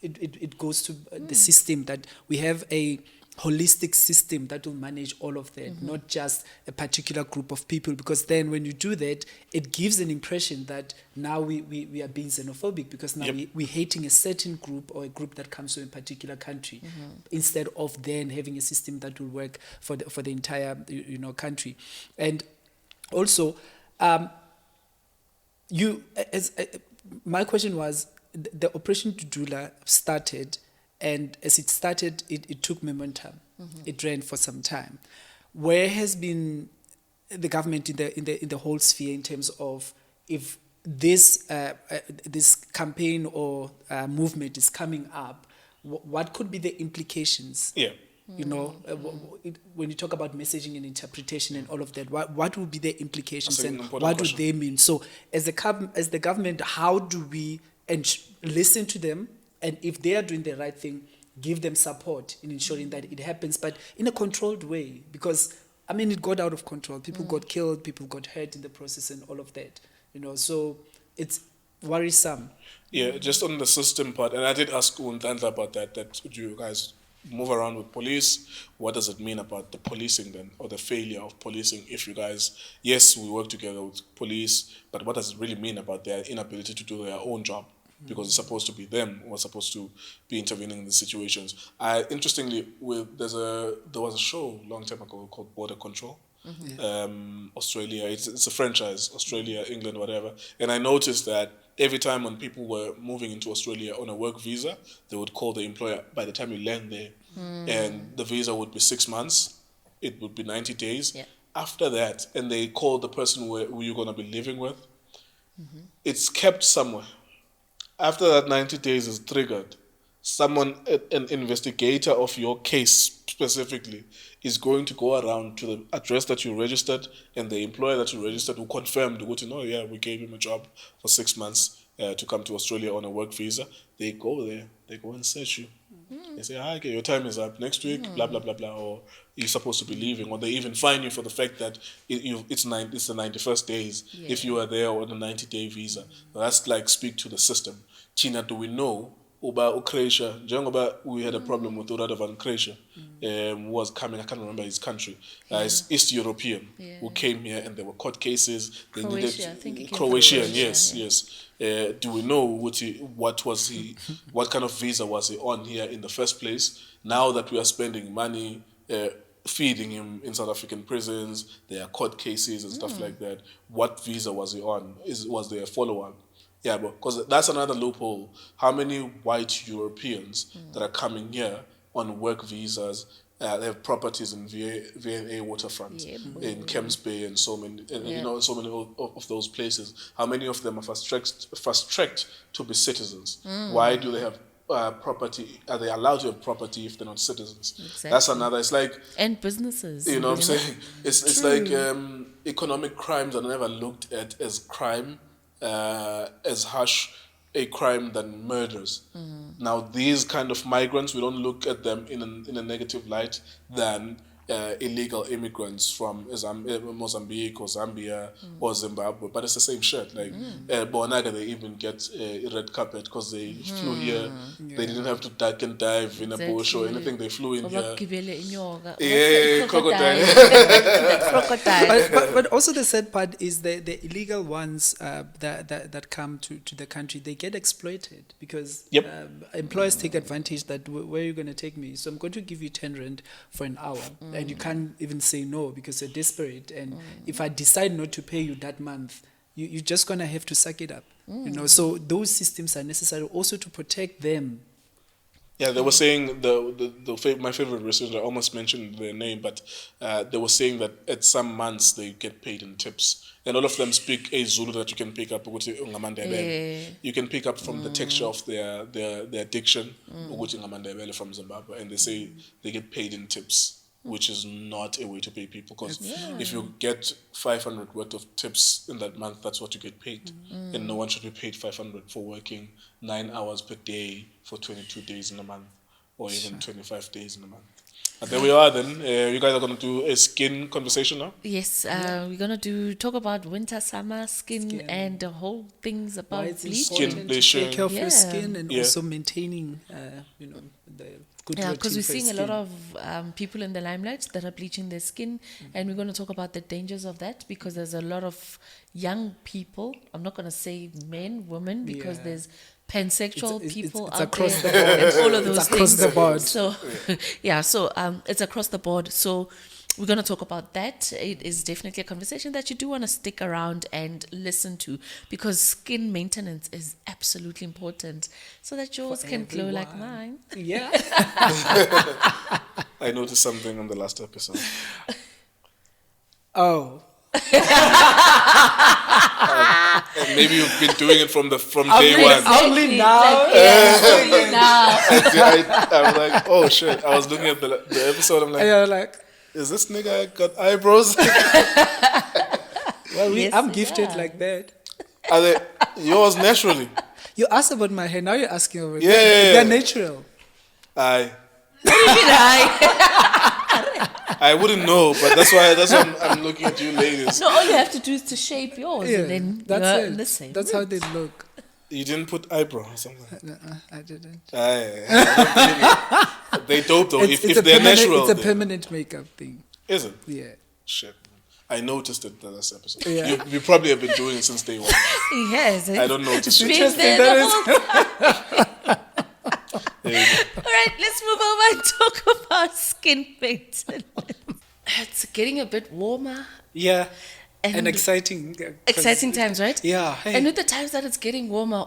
It goes to the system, that we have a holistic system that will manage all of that, not just a particular group of people, because then when you do that, it gives an impression that now we are being xenophobic, because now we're hating a certain group or a group that comes from a particular country, instead of then having a system that will work for the entire country. And also, my question was, the Operation Dudula started, and as it started, it took momentum. It ran for some time. Where has been the government in the whole sphere in terms of, if this campaign or movement is coming up, what could be the implications? When you talk about messaging and interpretation and all of that, what will be the implications, and what do they mean? So as the government, how do we listen to them, and if they are doing the right thing, give them support in ensuring that it happens, but in a controlled way? Because it got out of control. People got killed, people got hurt in the process, and all of that. So it's worrisome. Yeah, just on the system part, and I did ask Nhlanhla about that you guys move around with police. What does it mean about the policing then, or the failure of policing? If you guys, yes, we work together with police, but what does it really mean about their inability to do their own job? Because it's supposed to be them who are supposed to be intervening in the situations. Interestingly, there was a show a long time ago called Border Control. Australia, it's a franchise, Australia, England, whatever. And I noticed that every time when people were moving into Australia on a work visa, they would call the employer by the time you land there. And the visa would be 6 months, it would be 90 days. After that, and they call the person who you're going to be living with, it's kept somewhere. After that 90 days is triggered, someone, an investigator of your case specifically, is going to go around to the address that you registered and the employer that you registered who confirmed, go to know, yeah, we gave him a job for 6 months to come to Australia on a work visa. They go there, they go and search you. They say, hi, okay, your time is up next week, blah, blah, blah, blah, or you're supposed to be leaving, or they even fine you for the fact that it's the 91st days if you are there on a 90-day visa. That's like speak to the system. China, do we know Uba Croatia, njengoba we had a problem with Radovan Croatia, who was coming, I can't remember his country, it's East European, who came here and there were court cases. They Croatia, I think he needed came from Croatian, Croatia, yes. Do we know what kind of visa was he on here in the first place? Now that we are spending money feeding him in South African prisons, there are court cases and stuff like that. What visa was he on? Was there a follow-on? Yeah, because that's another loophole. How many white Europeans that are coming here on work visas, they have properties in V&A waterfront, in Kemps Bay, and so many, so many of those places. How many of them are fast-tracked to be citizens? Why do they have property? Are they allowed to have property if they're not citizens? Exactly. That's another. It's like, and businesses. You know what I'm saying? It's like economic crimes are never looked at as crime. As harsh a crime than murders. Now, these kind of migrants, we don't look at them in a negative light than illegal immigrants from Mozambique or Zambia or Zimbabwe, but it's the same shit. Like Bonaga, they even get a red carpet because they flew here. They didn't have to duck and dive in a bush or anything. They flew in here. Crocodile. But also the sad part is the illegal ones that come to the country, they get exploited because employers take advantage that where are you going to take me? So I'm going to give you 10 rand for an hour. And you can't even say no because you're desperate. And if I decide not to pay you that month, you're just going to have to suck it up. So those systems are necessary also to protect them. Yeah, they were saying, my favorite researcher, I almost mentioned their name, but they were saying that at some months they get paid in tips. And all of them speak a Zulu that you can pick up. You can pick up from the texture of their diction from Zimbabwe. And they say they get paid in tips, which is not a way to pay people. Because if you get 500 worth of tips in that month, that's what you get paid. And no one should be paid 500 for working 9 hours per day for 22 days in a month, or even 25 days in a month. And there we are then. You guys are going to do a skin conversation now? Yes, we're going to talk about winter, summer, skin, and the whole things about bleaching. Skin bleaching. Take care of your skin and also maintaining, the good routine. Because we're seeing a lot of people in the limelight that are bleaching their skin, and we're going to talk about the dangers of that because there's a lot of young people. I'm not going to say men, women, because there's pansexual people it's out across there the board. and all of those it's across things. the board. So, it's across the board. So we're going to talk about that. It is definitely a conversation that you do want to stick around and listen to because skin maintenance is absolutely important so that yours can glow like mine. Yeah. I noticed something on the last episode. Oh. And maybe you've been doing it from day one. Only now. Only now. I'm like, oh shit. I was looking at the episode. I'm like, You're like, is this nigga got eyebrows? well, I'm gifted like that. Are they yours naturally? You asked about my hair. Now you're asking about They're natural. I wouldn't know, but that's why I'm looking at you ladies. No, all you have to do is to shape yours and then that's you're it. the same. That's how they look. You didn't put eyebrow or something. I didn't. They dope though. If they're natural, it's a permanent makeup thing. Is it? Yeah. Shit. I noticed it the last episode. Yeah. You probably have been doing it since day one. Yes. I don't notice it. Interesting. All right, let's move over and talk about skin maintenance. It's getting a bit warmer. Yeah. And exciting. Exciting times, right? Yeah. Hey. And with the times that it's getting warmer,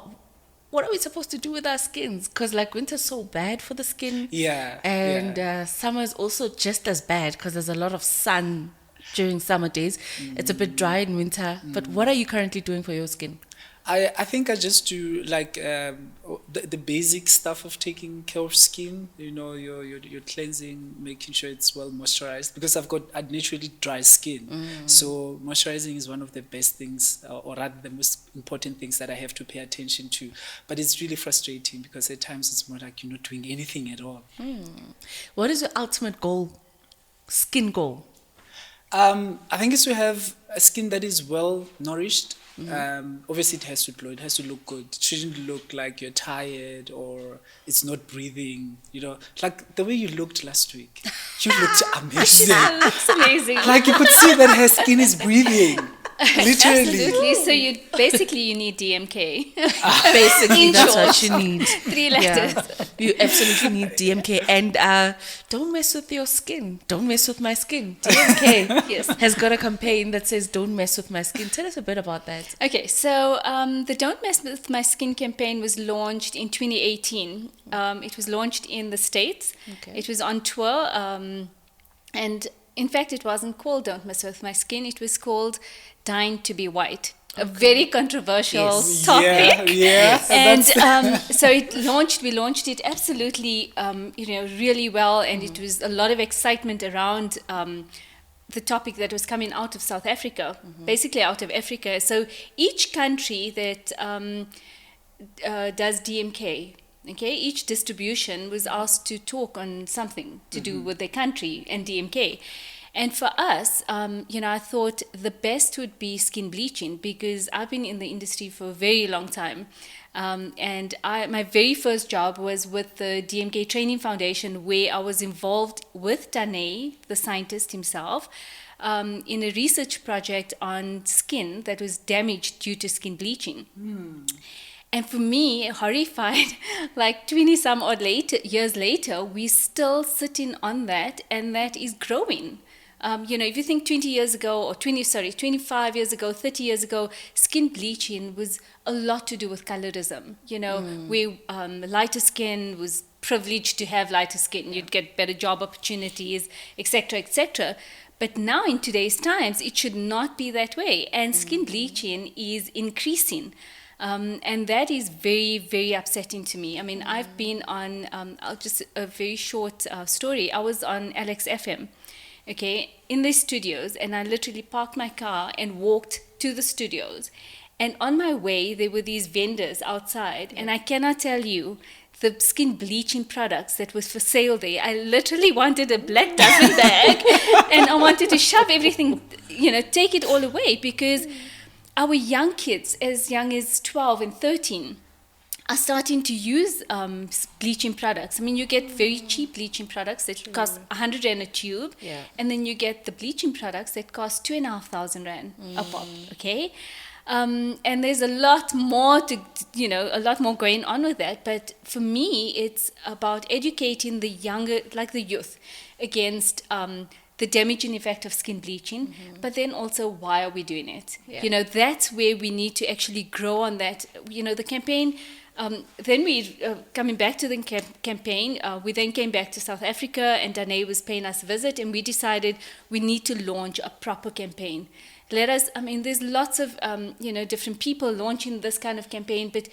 what are we supposed to do with our skins? Because like winter's so bad for the skin. Yeah. And summer is also just as bad because there's a lot of sun during summer days. It's a bit dry in winter. But what are you currently doing for your skin? I think I just do like the basic stuff of taking care of skin. You know, your cleansing, making sure it's well moisturized. Because I've naturally dry skin, so moisturizing is one of the best things, or rather the most important things that I have to pay attention to. But it's really frustrating because at times it's more like you're not doing anything at all. What is your ultimate goal? Skin goal? I think it's to have a skin that is well nourished. Obviously, it has to glow. It has to look good. It shouldn't look like you're tired or it's not breathing. You know, like the way you looked last week. You looked amazing. That looks amazing. Like you could see that her skin is breathing. Literally. Absolutely. So you need DMK. Basically, In that's short. what you need. 3 letters. You absolutely need DMK. And don't mess with your skin. Don't mess with my skin. DMK Yes. has got a campaign that says, don't mess with my skin. Tell us a bit about that. Okay, so the Don't Mess With My Skin campaign was launched in 2018. It was launched in the States. Okay. It was on tour. And in fact, it wasn't called Don't Mess With My Skin. It was called Dying to Be White. A very controversial topic. Yeah. And so we launched it absolutely, really well. And it was a lot of excitement around the topic that was coming out of South Africa, basically out of Africa. So each country that does DMK, okay, each distribution was asked to talk on something to do with their country and DMK. And for us, I thought the best would be skin bleaching because I've been in the industry for a very long time. And my very first job was with the DMK Training Foundation, where I was involved with Dane, the scientist himself, in a research project on skin that was damaged due to skin bleaching. And for me, horrified, like 20 some odd years later, we're still sitting on that, and that is growing. If you think 20 years ago, or 25 years ago, 30 years ago, skin bleaching was a lot to do with colorism. Where lighter skin was privileged to have lighter skin, you'd get better job opportunities, etc., etc. But now in today's times, it should not be that way. And skin bleaching is increasing. And that is very, very upsetting to me. I mean, I've been on, just a very short story. I was on Alex FM, okay, in the studios, and I literally parked my car and walked to the studios. And on my way, there were these vendors outside, and I cannot tell you the skin bleaching products that was for sale there. I literally wanted a black dozen bag, and I wanted to shove everything, take it all away, because our young kids, as young as 12 and 13, are starting to use bleaching products. I mean, you get very cheap bleaching products that cost 100 rand a tube, and then you get the bleaching products that cost 2,500 rand a pop, okay? And there's a lot more a lot more going on with that. But for me, it's about educating the younger, like the youth, against the damaging effect of skin bleaching, but then also why are we doing it? That's where we need to actually grow on that. The campaign, then we, coming back to the campaign, we then came back to South Africa, and Dane was paying us a visit, and we decided we need to launch a proper campaign. There's lots of, different people launching this kind of campaign, but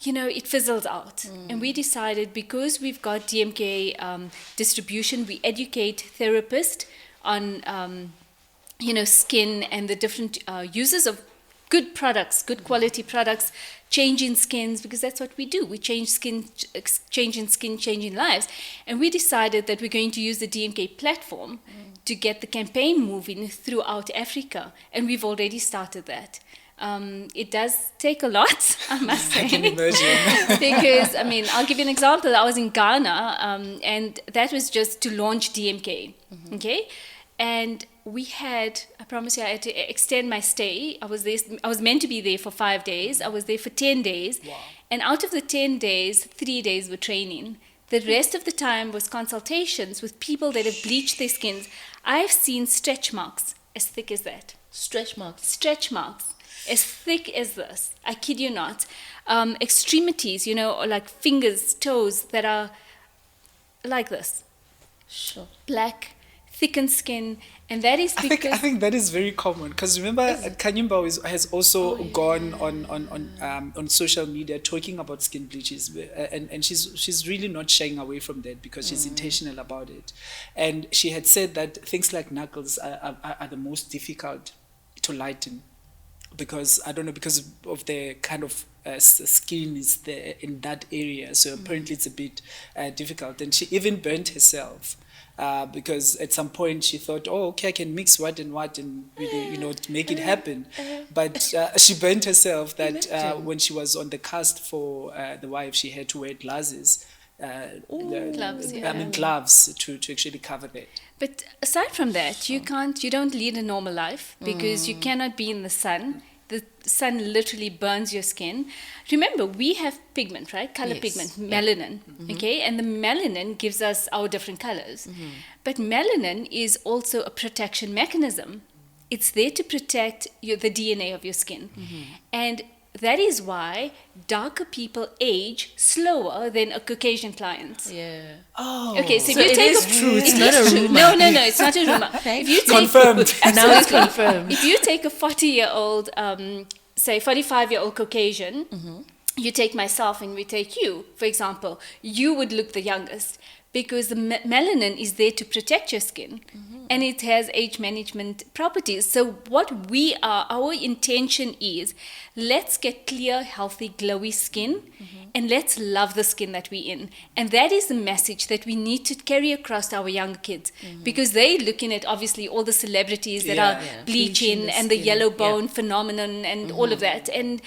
it fizzles out. And we decided, because we've got DMK distribution, we educate therapists on, skin and the different uses of good products, good quality products, changing skins, because that's what we do. We change skin, changing lives. And we decided that we're going to use the DMK platform to get the campaign moving throughout Africa. And we've already started that. It does take a lot, I must say. I can imagine. Because, I'll give you an example. I was in Ghana, and that was just to launch DMK, okay? And we had, I promise you, I had to extend my stay. I was meant to be there for 5 days. I was there for 10 days. Wow. And out of the 10 days, 3 days were training. The rest of the time was consultations with people that have bleached their skins. I've seen stretch marks as thick as that. Stretch marks. Stretch marks. As thick as this. I kid you not. Extremities, like fingers, toes that are like this. Sure. Black, thickened skin, and that is because I think that is very common because remember Kanyumba has also gone on social media talking about skin bleaches, and she's really not shying away from that because she's intentional about it, and she had said that things like knuckles are the most difficult to lighten because because of the kind of skin is there in that area, so apparently it's a bit difficult, and she even burnt herself. Because at some point she thought, oh, okay, I can mix what and really, to make it happen. But she burnt herself that when she was on the cast for The Wife, she had to wear glasses. Gloves, yeah. Gloves to actually cover that. But aside from that, you don't lead a normal life because you cannot be in the sun. The sun literally burns your skin. Remember, we have pigment, right? Color pigment, melanin, okay? And the melanin gives us our different colors. But melanin is also a protection mechanism. It's there to protect the DNA of your skin. And that is why darker people age slower than a Caucasian client. Yeah. Oh. Okay, so So if you it take is true. It's not a rumor. No, it's not a rumor. If you take, Confirmed. Now it's confirmed. if you take a 40-year-old, say 45-year-old Caucasian, you take myself and we take you, for example, you would look the youngest because the melanin is there to protect your skin and it has age management properties. So what our intention is, let's get clear, healthy, glowy skin and let's love the skin that we're in. And that is the message that we need to carry across to our young kids because they're looking at obviously all the celebrities that are bleaching the and the skin. yellow bone phenomenon and all of that. And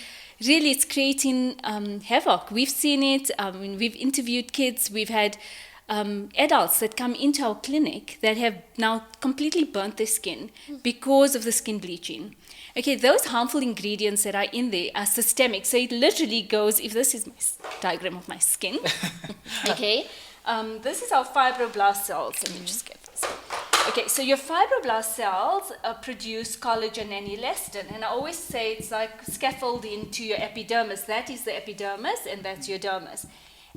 really it's creating havoc. We've seen it. We've interviewed kids. We've had adults that come into our clinic that have now completely burnt their skin because of the skin bleaching. Okay, those harmful ingredients that are in there are systemic. So it literally goes, if this is my diagram of my skin, okay, this is our fibroblast cells. Let me just get this. Okay, so your fibroblast cells produce collagen and elastin. And I always say it's like scaffolding to your epidermis. That is the epidermis and that's your dermis.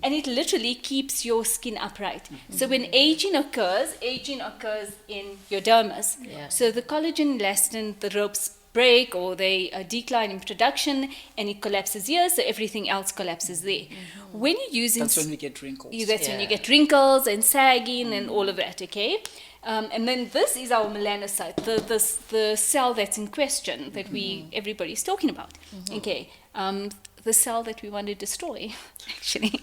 And it literally keeps your skin upright. So when aging occurs in your dermis. Yeah. So the collagen, elastin, the ropes break or they decline in production and it collapses here, so everything else collapses there. When you're using... That's when we get wrinkles. That's when you get wrinkles and sagging and all of that, okay? And then this is our melanocyte, the cell that's in question that everybody's talking about, okay? The cell that we want to destroy, actually.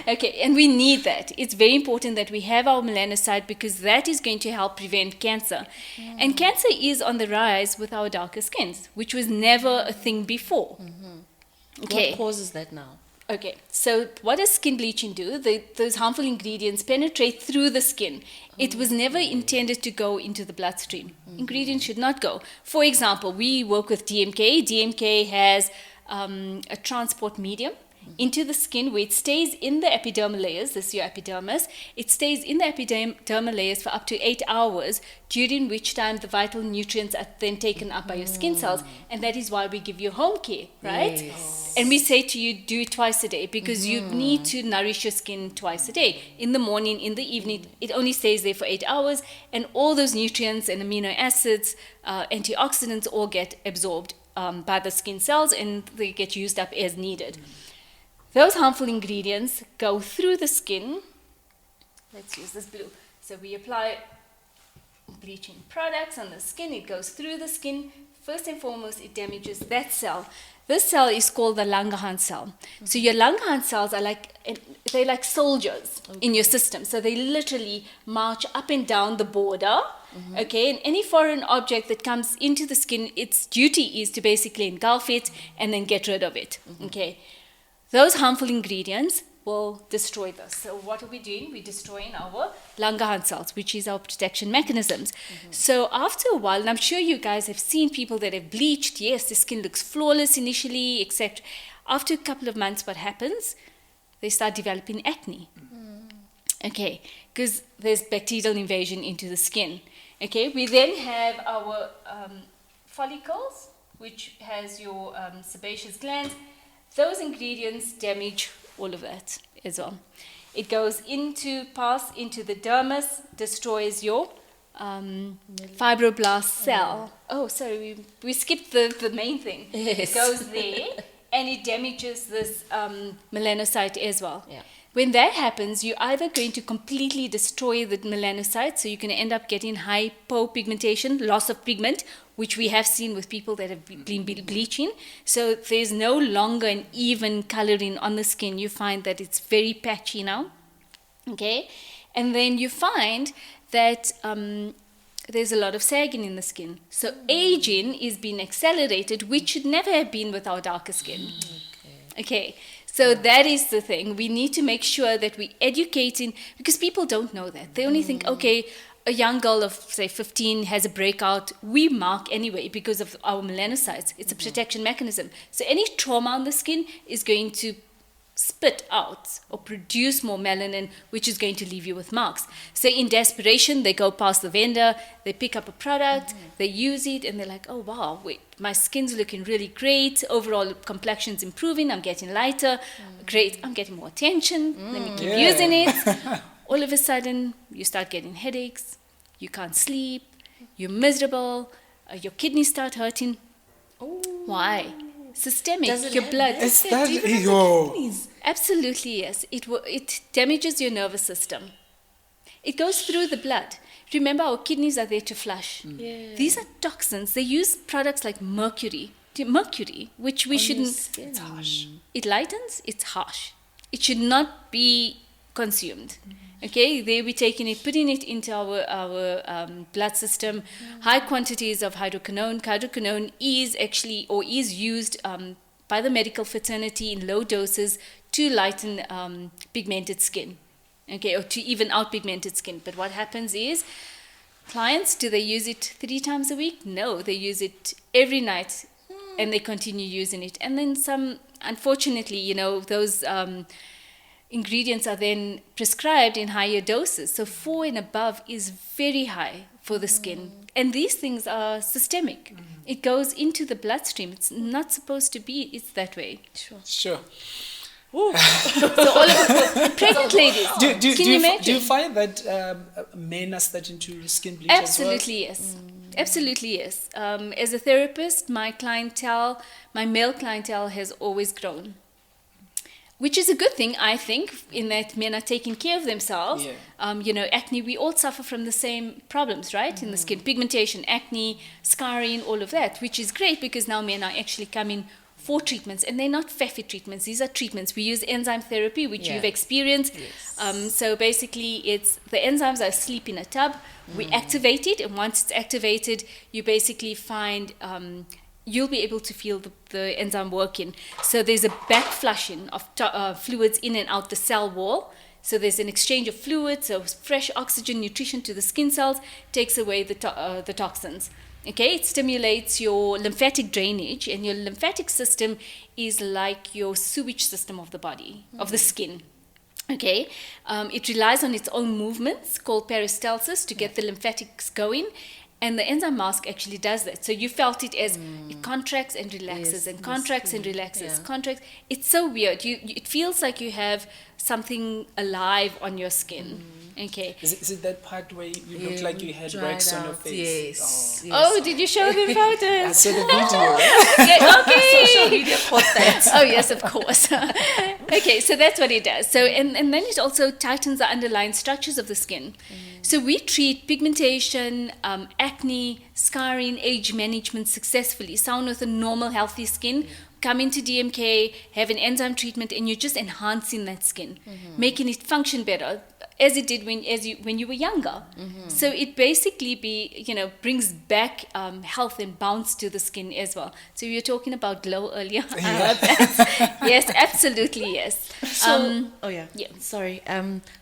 Okay, and we need that. It's very important that we have our melanocyte because that is going to help prevent cancer. And cancer is on the rise with our darker skins, which was never a thing before. Okay. What causes that now? Okay, so what does skin bleaching do? Those harmful ingredients penetrate through the skin. It was never intended to go into the bloodstream. Ingredients should not go. For example, we work with DMK. DMK has a transport medium into the skin where it stays in the epidermal layers. This is your epidermis. It stays in the epidermal layers for up to 8 hours, during which time the vital nutrients are then taken up by your skin cells. And that is why we give you home care, right? Yes. And we say to you, do it twice a day because you need to nourish your skin twice a day. In the morning, in the evening, it only stays there for 8 hours. And all those nutrients and amino acids, antioxidants all get absorbed by the skin cells and they get used up as needed. Those harmful ingredients go through the skin. Let's use this blue. So we apply bleaching products on the skin. It goes through the skin. First and foremost, it damages that cell. This cell is called the Langerhans cell. So your Langerhans cells are they're like soldiers in your system. So they literally march up and down the border. Okay, and any foreign object that comes into the skin, its duty is to basically engulf it and then get rid of it. Okay. Those harmful ingredients will destroy this. So what are we doing? We're destroying our Langerhans cells, which is our protection mechanisms. So after a while, and I'm sure you guys have seen people that have bleached, yes, the skin looks flawless initially, except after a couple of months, what happens? They start developing acne. Okay, because there's bacterial invasion into the skin. Okay, we then have our follicles, which has your sebaceous glands. Those ingredients damage all of that as well. It goes pass into the dermis, destroys your fibroblast cell. Oh, sorry, we skipped the main thing. Yes. It goes there and it damages this melanocyte as well. Yeah. When that happens, you're either going to completely destroy the melanocyte, so you're going to end up getting hypopigmentation, loss of pigment, which we have seen with people that have been bleaching. So there's no longer an even coloring on the skin. You find that it's very patchy now. Okay? And then you find that there's a lot of sagging in the skin. So aging is being accelerated, which should never have been with our darker skin. Okay, so that is the thing. We need to make sure that we're educating, because people don't know that. They only think, okay, a young girl of, say, 15 has a breakout. We mark anyway because of our melanocytes. It's a protection mechanism. So any trauma on the skin is going to spit out or produce more melanin, which is going to leave you with marks. So in desperation, they go past the vendor, they pick up a product, they use it, and they're like, oh wow, wait, my skin's looking really great, overall complexion's improving, I'm getting lighter, great, I'm getting more attention, let me keep using it. All of a sudden, you start getting headaches, you can't sleep, you're miserable, your kidneys start hurting. Why? Systemic, Does it your have blood. that? Is that Do you have the yo? kidneys? Absolutely, yes. It damages your nervous system. It goes through the blood. Remember, our kidneys are there to flush. Yeah. These are toxins. They use products like mercury, which we shouldn't. It's harsh. It lightens, it's harsh. It should not be consumed. Okay, they be taking it, putting it into our blood system. High quantities of hydroquinone. Hydroquinone is actually, or is used by the medical fraternity in low doses to lighten pigmented skin. Okay, or to even out pigmented skin. But what happens is, clients, do they use it 3 times a week? No, they use it every night and they continue using it. And then some, unfortunately, those ingredients are then prescribed in higher doses. So 4 and above is very high for the skin. And these things are systemic. It goes into the bloodstream. It's not supposed to be, it's that way. Sure. So all of the pregnant ladies, can you imagine? Do you find that men are starting to skin bleach Absolutely, yes. Absolutely, yes. As a therapist, my male clientele has always grown. Which is a good thing, I think, in that men are taking care of themselves. Yeah. Acne, we all suffer from the same problems, right? In the skin, pigmentation, acne, scarring, all of that, which is great because now men are actually coming for treatments, and they're not faffy treatments. These are treatments. We use enzyme therapy, which you've experienced. Yes. So basically, it's the enzymes are asleep in a tub. We activate it, and once it's activated, you basically find you'll be able to feel the enzyme working. So there's a back flushing of fluids in and out the cell wall. So there's an exchange of fluids, so fresh oxygen, nutrition to the skin cells, takes away the toxins. Okay, it stimulates your lymphatic drainage, and your lymphatic system is like your sewage system of the body, of the skin. Okay, it relies on its own movements called peristalsis to get the lymphatics going, and the enzyme mask actually does that. So you felt it as it contracts and relaxes, and contracts and relaxes, contracts. It's so weird. It feels like you have something alive on your skin. Okay. Is it that part where you look like you had wax on your face? Yes. Oh, did you show them photos? I saw the video. Okay. Social media caught that. Oh yes, of course. Okay, so that's what it does. So and then it also tightens the underlying structures of the skin. So we treat pigmentation, acne, scarring, age management successfully. Someone with a normal, healthy skin, come into DMK, have an enzyme treatment, and you're just enhancing that skin, making it function better, as it did when you were younger. So it basically brings back health and bounce to the skin as well. So you were talking about glow earlier. Yes, absolutely, yes. So, sorry.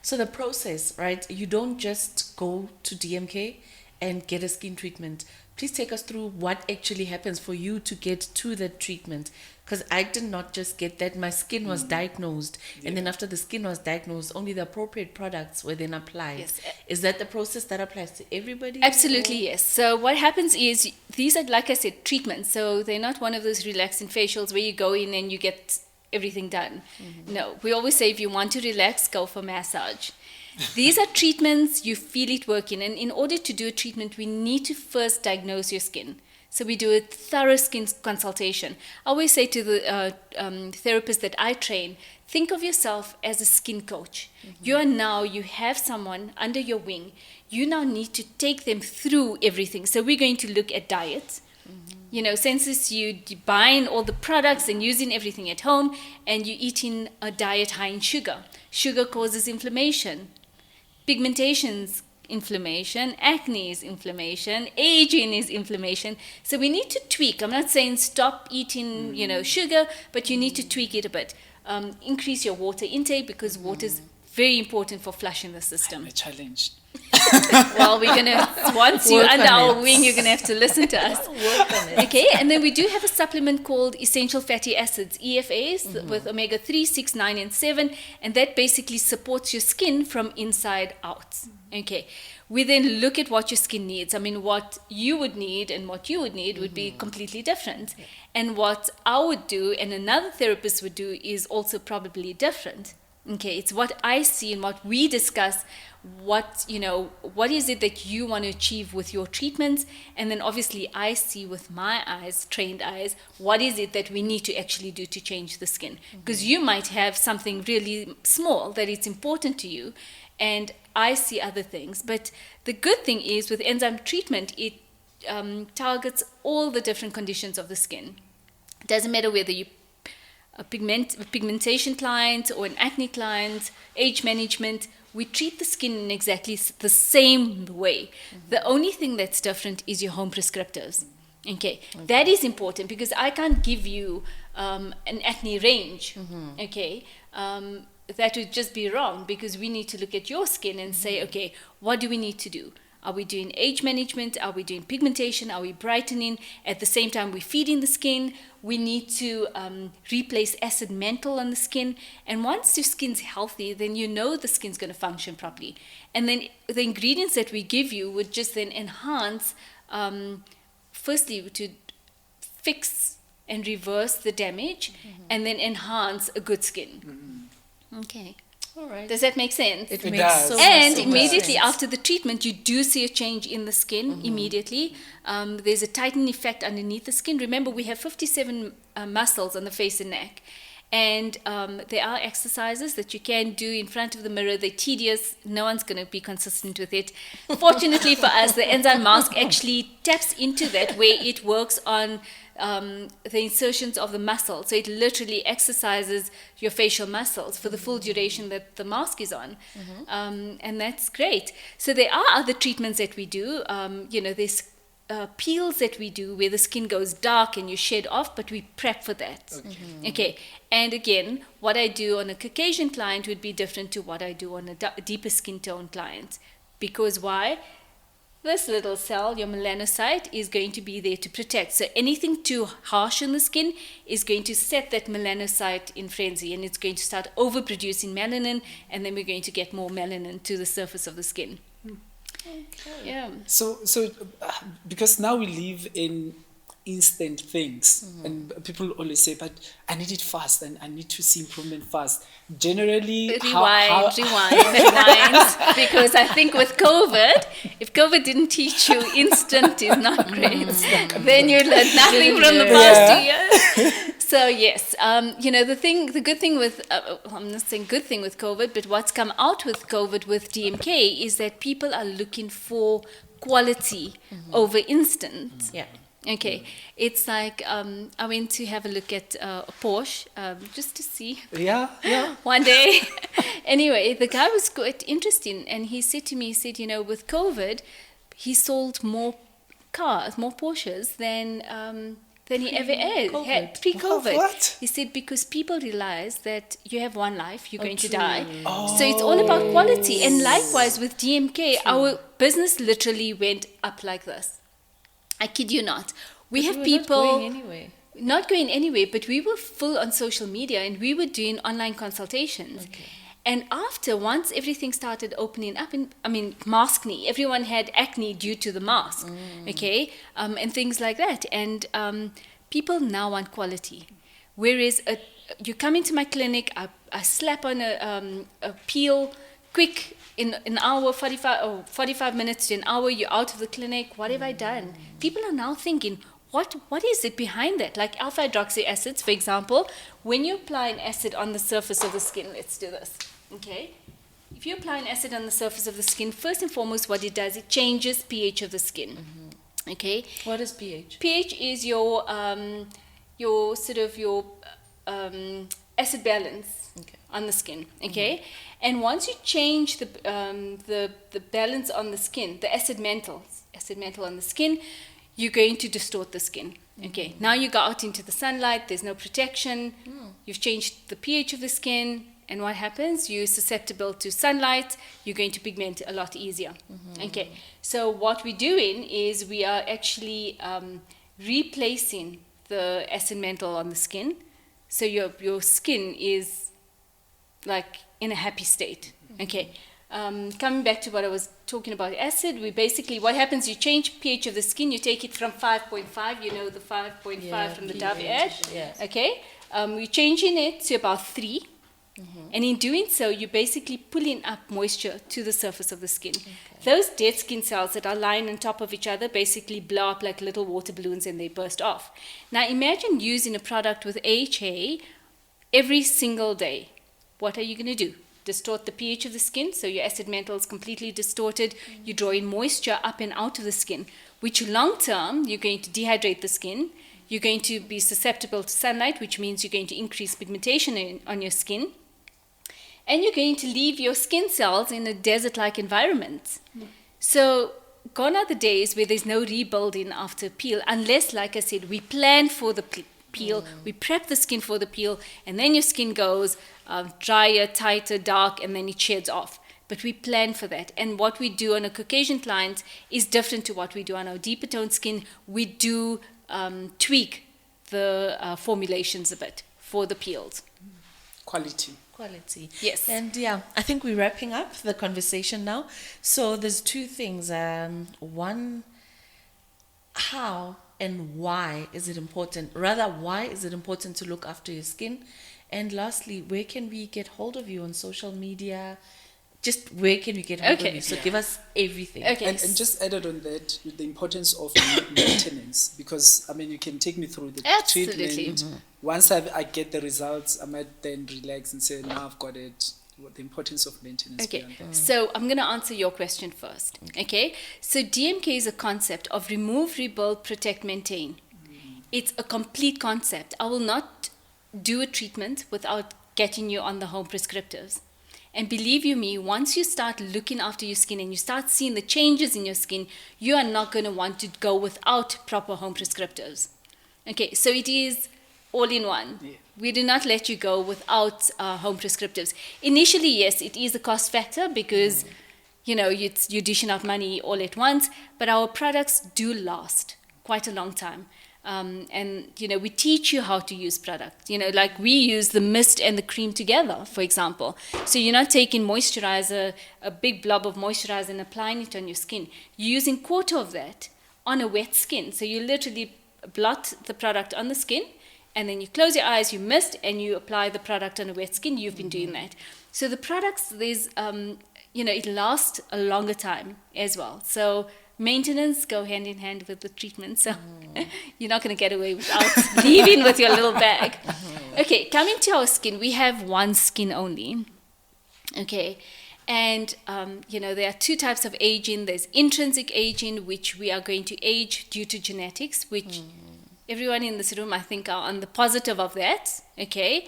So the process, right? You don't just go to DMK and get a skin treatment. Please take us through what actually happens for you to get to the treatment. Because I did not just get that. My skin was diagnosed. And then after the skin was diagnosed, only the appropriate products were then applied. Yes. Is that the process that applies to everybody? Absolutely, yes. So what happens is, these are, like I said, treatments. So they're not one of those relaxing facials where you go in and you get everything done. No, we always say if you want to relax, go for massage. These are treatments, you feel it working. And in order to do a treatment, we need to first diagnose your skin. So we do a thorough skin consultation. I always say to the therapists that I train, think of yourself as a skin coach. You have someone under your wing. You now need to take them through everything. So we're going to look at diet. Since you buying all the products and using everything at home, and you're eating a diet high in sugar. Sugar causes inflammation. Pigmentation's inflammation, acne is inflammation, aging is inflammation. So we need to tweak. I'm not saying stop eating, sugar, but you need to tweak it a bit. Increase your water intake, because water is very important for flushing the system. I'm a challenge. Well, we're gonna once you're Work under on our it. wing, you're gonna have to listen to us. Work on it. Okay, and then we do have a supplement called essential fatty acids, EFAs, with omega-3, 6, 9, and 7, and that basically supports your skin from inside out. Okay, we then look at what your skin needs. I mean, what you would need and what you would need would be completely different. And what I would do and another therapist would do is also probably different. Okay, it's what I see and what we discuss. What is it that you want to achieve with your treatments? And then obviously I see with my eyes, trained eyes, what is it that we need to actually do to change the skin? Because you might have something really small that it's important to you, and I see other things. But the good thing is with enzyme treatment, it targets all the different conditions of the skin. It doesn't matter whether you a pigmentation client or an acne client, age management, we treat the skin in exactly the same way. The only thing that's different is your home prescriptives. Okay, that is important, because I can't give you an acne range. Okay, that would just be wrong, because we need to look at your skin and say, okay, what do we need to do? Are we doing age management? Are we doing pigmentation? Are we brightening? At the same time, we're feeding the skin. We need to replace acid mantle on the skin. And once your skin's healthy, then the skin's going to function properly. And then the ingredients that we give you would just then enhance, firstly, to fix and reverse the damage, and then enhance a good skin. Okay. All right. Does that make sense? It It makes does. so And much immediately sense. after the treatment, you do see a change in the skin immediately. There's a tightening effect underneath the skin. Remember, we have 57 muscles on the face and neck. And there are exercises that you can do in front of the mirror. They're tedious. No one's going to be consistent with it. Fortunately for us, the enzyme mask actually taps into that, where it works on the insertions of the muscle. So it literally exercises your facial muscles for the full duration that the mask is on. And that's great. So there are other treatments that we do. There's peels that we do where the skin goes dark and you shed off, but we prep for that. Okay. And again, what I do on a Caucasian client would be different to what I do on a deeper skin tone client. Because why? This little cell, your melanocyte, is going to be there to protect. So anything too harsh on the skin is going to set that melanocyte in frenzy, and it's going to start overproducing melanin, and then we're going to get more melanin to the surface of the skin. Yeah. So because now we live in instant things, and people always say, but I need it fast and I need to see improvement fast. Generally, Rewind, because I think with COVID, if COVID didn't teach you instant is not great, then you learned nothing from the past 2 years. So yes, the good thing with, I'm not saying good thing with COVID, but what's come out with COVID with DMK is that people are looking for quality over instant. Yeah. Okay, it's like I went to have a look at a Porsche just to see. Yeah. One day. Anyway, the guy was quite interesting, and he said to me, with COVID, he sold more cars, more Porsches than he ever had pre-COVID. What? He said because people realize that you have one life, you're going to die. So it's all about quality. And likewise with DMK, our business literally went up like this. I kid you not. We have people not going anywhere, but we were full on social media and we were doing online consultations. Okay. And once everything started opening up, maskne, everyone had acne due to the mask, okay, and things like that. And people now want quality. Whereas you come into my clinic, I slap on a peel, quick, in an hour, 45 minutes to an hour, you're out of the clinic. What have I done? People are now thinking, what is it behind that? Like alpha hydroxy acids, for example, when you apply an acid on the surface of the skin, let's do this, okay? If you apply an acid on the surface of the skin, first and foremost, what it does, it changes pH of the skin, okay? What is pH? pH is your acid balance on the skin, okay? And once you change the balance on the skin, the acid mantle on the skin, you're going to distort the skin. Okay, now you go out into the sunlight, there's no protection, you've changed the pH of the skin, and what happens? You're susceptible to sunlight, you're going to pigment a lot easier. Okay, so what we're doing is we are actually replacing the acid mantle on the skin, so your skin is like in a happy state. Okay. Coming back to what I was talking about acid, we basically, what happens, you change pH of the skin, you take it from 5.5, you know the 5.5 from the Dove ad, okay? We're changing it to about 3, and in doing so, you're basically pulling up moisture to the surface of the skin. Those dead skin cells that are lying on top of each other basically blow up like little water balloons and they burst off. Now imagine using a product with AHA every single day. What are you going to do? Distort the pH of the skin, so your acid mantle is completely distorted. You're drawing moisture up and out of the skin, which long term, you're going to dehydrate the skin. You're going to be susceptible to sunlight, which means you're going to increase pigmentation on your skin. And you're going to leave your skin cells in a desert-like environment. So gone are the days where there's no rebuilding after peel, unless, like I said, we plan for the peel, we prep the skin for the peel, and then your skin goes drier, tighter, dark, and then it sheds off. But we plan for that. And what we do on a Caucasian client is different to what we do on our deeper toned skin. We do tweak the formulations a bit for the peels. Quality. Yes. And yeah, I think we're wrapping up the conversation now. So there's two things. One, how and why is it important? Rather, why is it important to look after your skin? And lastly, where can we get hold of you on social media? Just where can we get hold of you? So give us everything. Okay. And just added on that, with the importance of maintenance, because I mean, you can take me through the treatment. Once I get the results, I might then relax and say, now I've got it. The importance of maintenance. Okay, so I'm going to answer your question first. Okay, so DMK is a concept of remove, rebuild, protect, maintain. It's a complete concept. I will not do a treatment without getting you on the home prescriptives. And believe you me, once you start looking after your skin and you start seeing the changes in your skin, you are not going to want to go without proper home prescriptives. Okay, so it is all in one. We do not let you go without home prescriptives. Initially, yes, it is a cost factor because, you know, you're dishing out money all at once, but our products do last quite a long time. And, you know, we teach you how to use products. You know, like we use the mist and the cream together, for example. So you're not taking moisturizer, a big blob of moisturizer and applying it on your skin. You're using quarter of that on a wet skin. So you literally blot the product on the skin, and then you close your eyes, you mist, and you apply the product on a wet skin. You've been doing that. So the products, there's, you know, it lasts a longer time as well. So maintenance go hand in hand with the treatment. So you're not going to get away without leaving with your little bag. Okay, coming to our skin, we have one skin only. Okay, and, you know, there are two types of aging. There's intrinsic aging, which we are going to age due to genetics, which everyone in this room, I think, are on the positive of that, okay?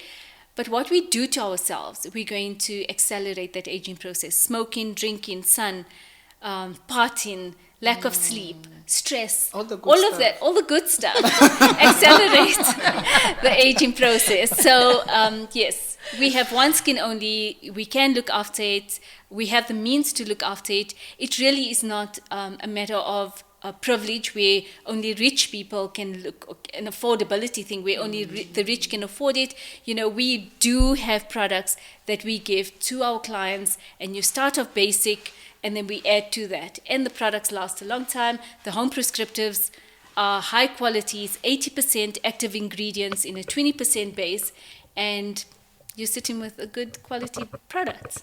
But what we do to ourselves, we're going to accelerate that aging process. Smoking, drinking, sun, partying, lack of sleep, stress, all of that, all the good stuff accelerates the aging process. So, yes, we have one skin only. We can look after it. We have the means to look after it. It really is not a matter of a privilege where only rich people can look, an affordability thing where only the rich can afford it. You know, we do have products that we give to our clients, and you start off basic and then we add to that. And the products last a long time. The home prescriptives are high qualities, 80% active ingredients in a 20% base. And you're sitting with a good quality product.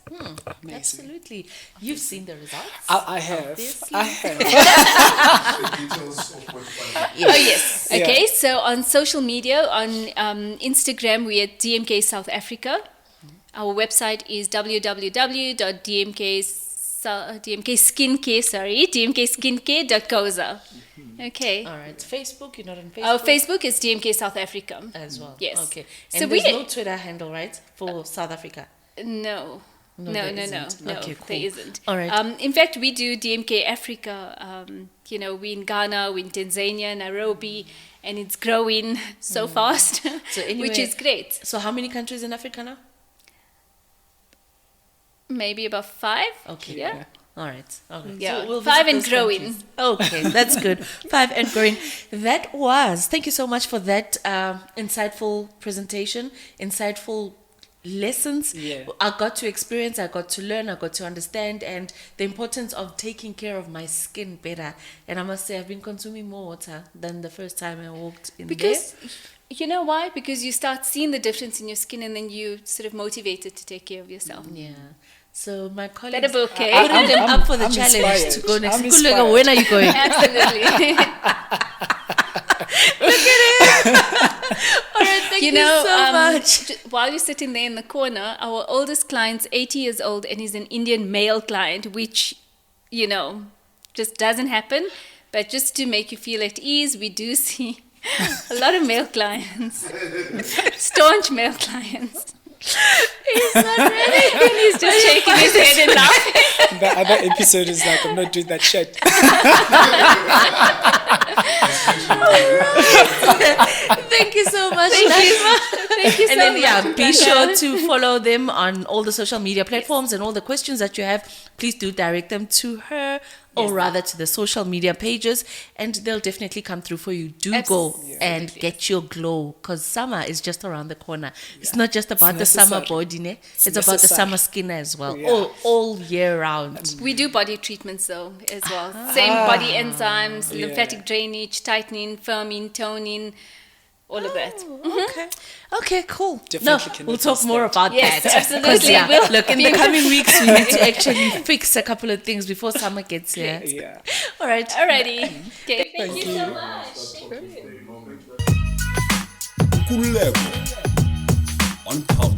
Absolutely. You've seen the results. I have. Obviously. I have. Oh, yes. Okay, so on social media, on Instagram, we're at DMK South Africa. Our website is dmkskincare.coza. Okay. All right. Facebook, you're not on Facebook? Our Facebook is DMK South Africa. as well. Yes. Okay. So And we there's no Twitter handle, right, for South Africa? No. No, No, there no, no, isn't. no, Okay, cool. there isn't. All right. In fact, we do DMK Africa. We're in Ghana, we're in Tanzania, Nairobi, and it's growing so fast, So anyway, which is great. So how many countries in Africa now? Maybe about 5. Okay. Yeah. All right. Okay. Yeah. So we'll 5 visit and those growing. countries. Okay, that's good. 5 and growing. Thank you so much for that insightful presentation, insightful lessons. Yeah. I got to experience, I got to learn, I got to understand, and the importance of taking care of my skin better. And I must say, I've been consuming more water than the first time I walked in Because, you know why? Because you start seeing the difference in your skin and then you sort of motivated to take care of yourself. there. Yeah. So my colleagues, Better bouquet. putting them up for the I'm challenge inspired. to go next. I'm Nkululeko, inspired. when are you going? Absolutely. All right, thank you, so much. While you're sitting there in the corner, our oldest client's 80 years old and he's an Indian male client, which, just doesn't happen. But just to make you feel at ease, we do see a lot of male clients, staunch male clients. He's not ready. And he's just shaking his head and laughing. The other episode is like, I'm not doing that shit. Thank you so much. Thank you so And then, much. be sure to follow them on all the social media platforms, and all the questions that you have, please do direct them to her, or rather to the social media pages, and they'll definitely come through for you. Do go and get your glow, because summer is just around the corner. It's not just about the summer necessary. body, ne? It's about the necessary. summer skin as well, Yeah. all year round. We do body treatments though as well. Same body enzymes, Yeah. lymphatic drainage, tightening, firming, toning, all of that. Okay, cool. Definitely can we'll talk adjust more that. about Yes, that. absolutely. 'Cause, yeah, We'll look, in be the in- coming weeks, we need to actually fix a couple of things before summer gets here. Yeah. All right. Alrighty. Okay. Thank you so much. Nkululeko on Cultr.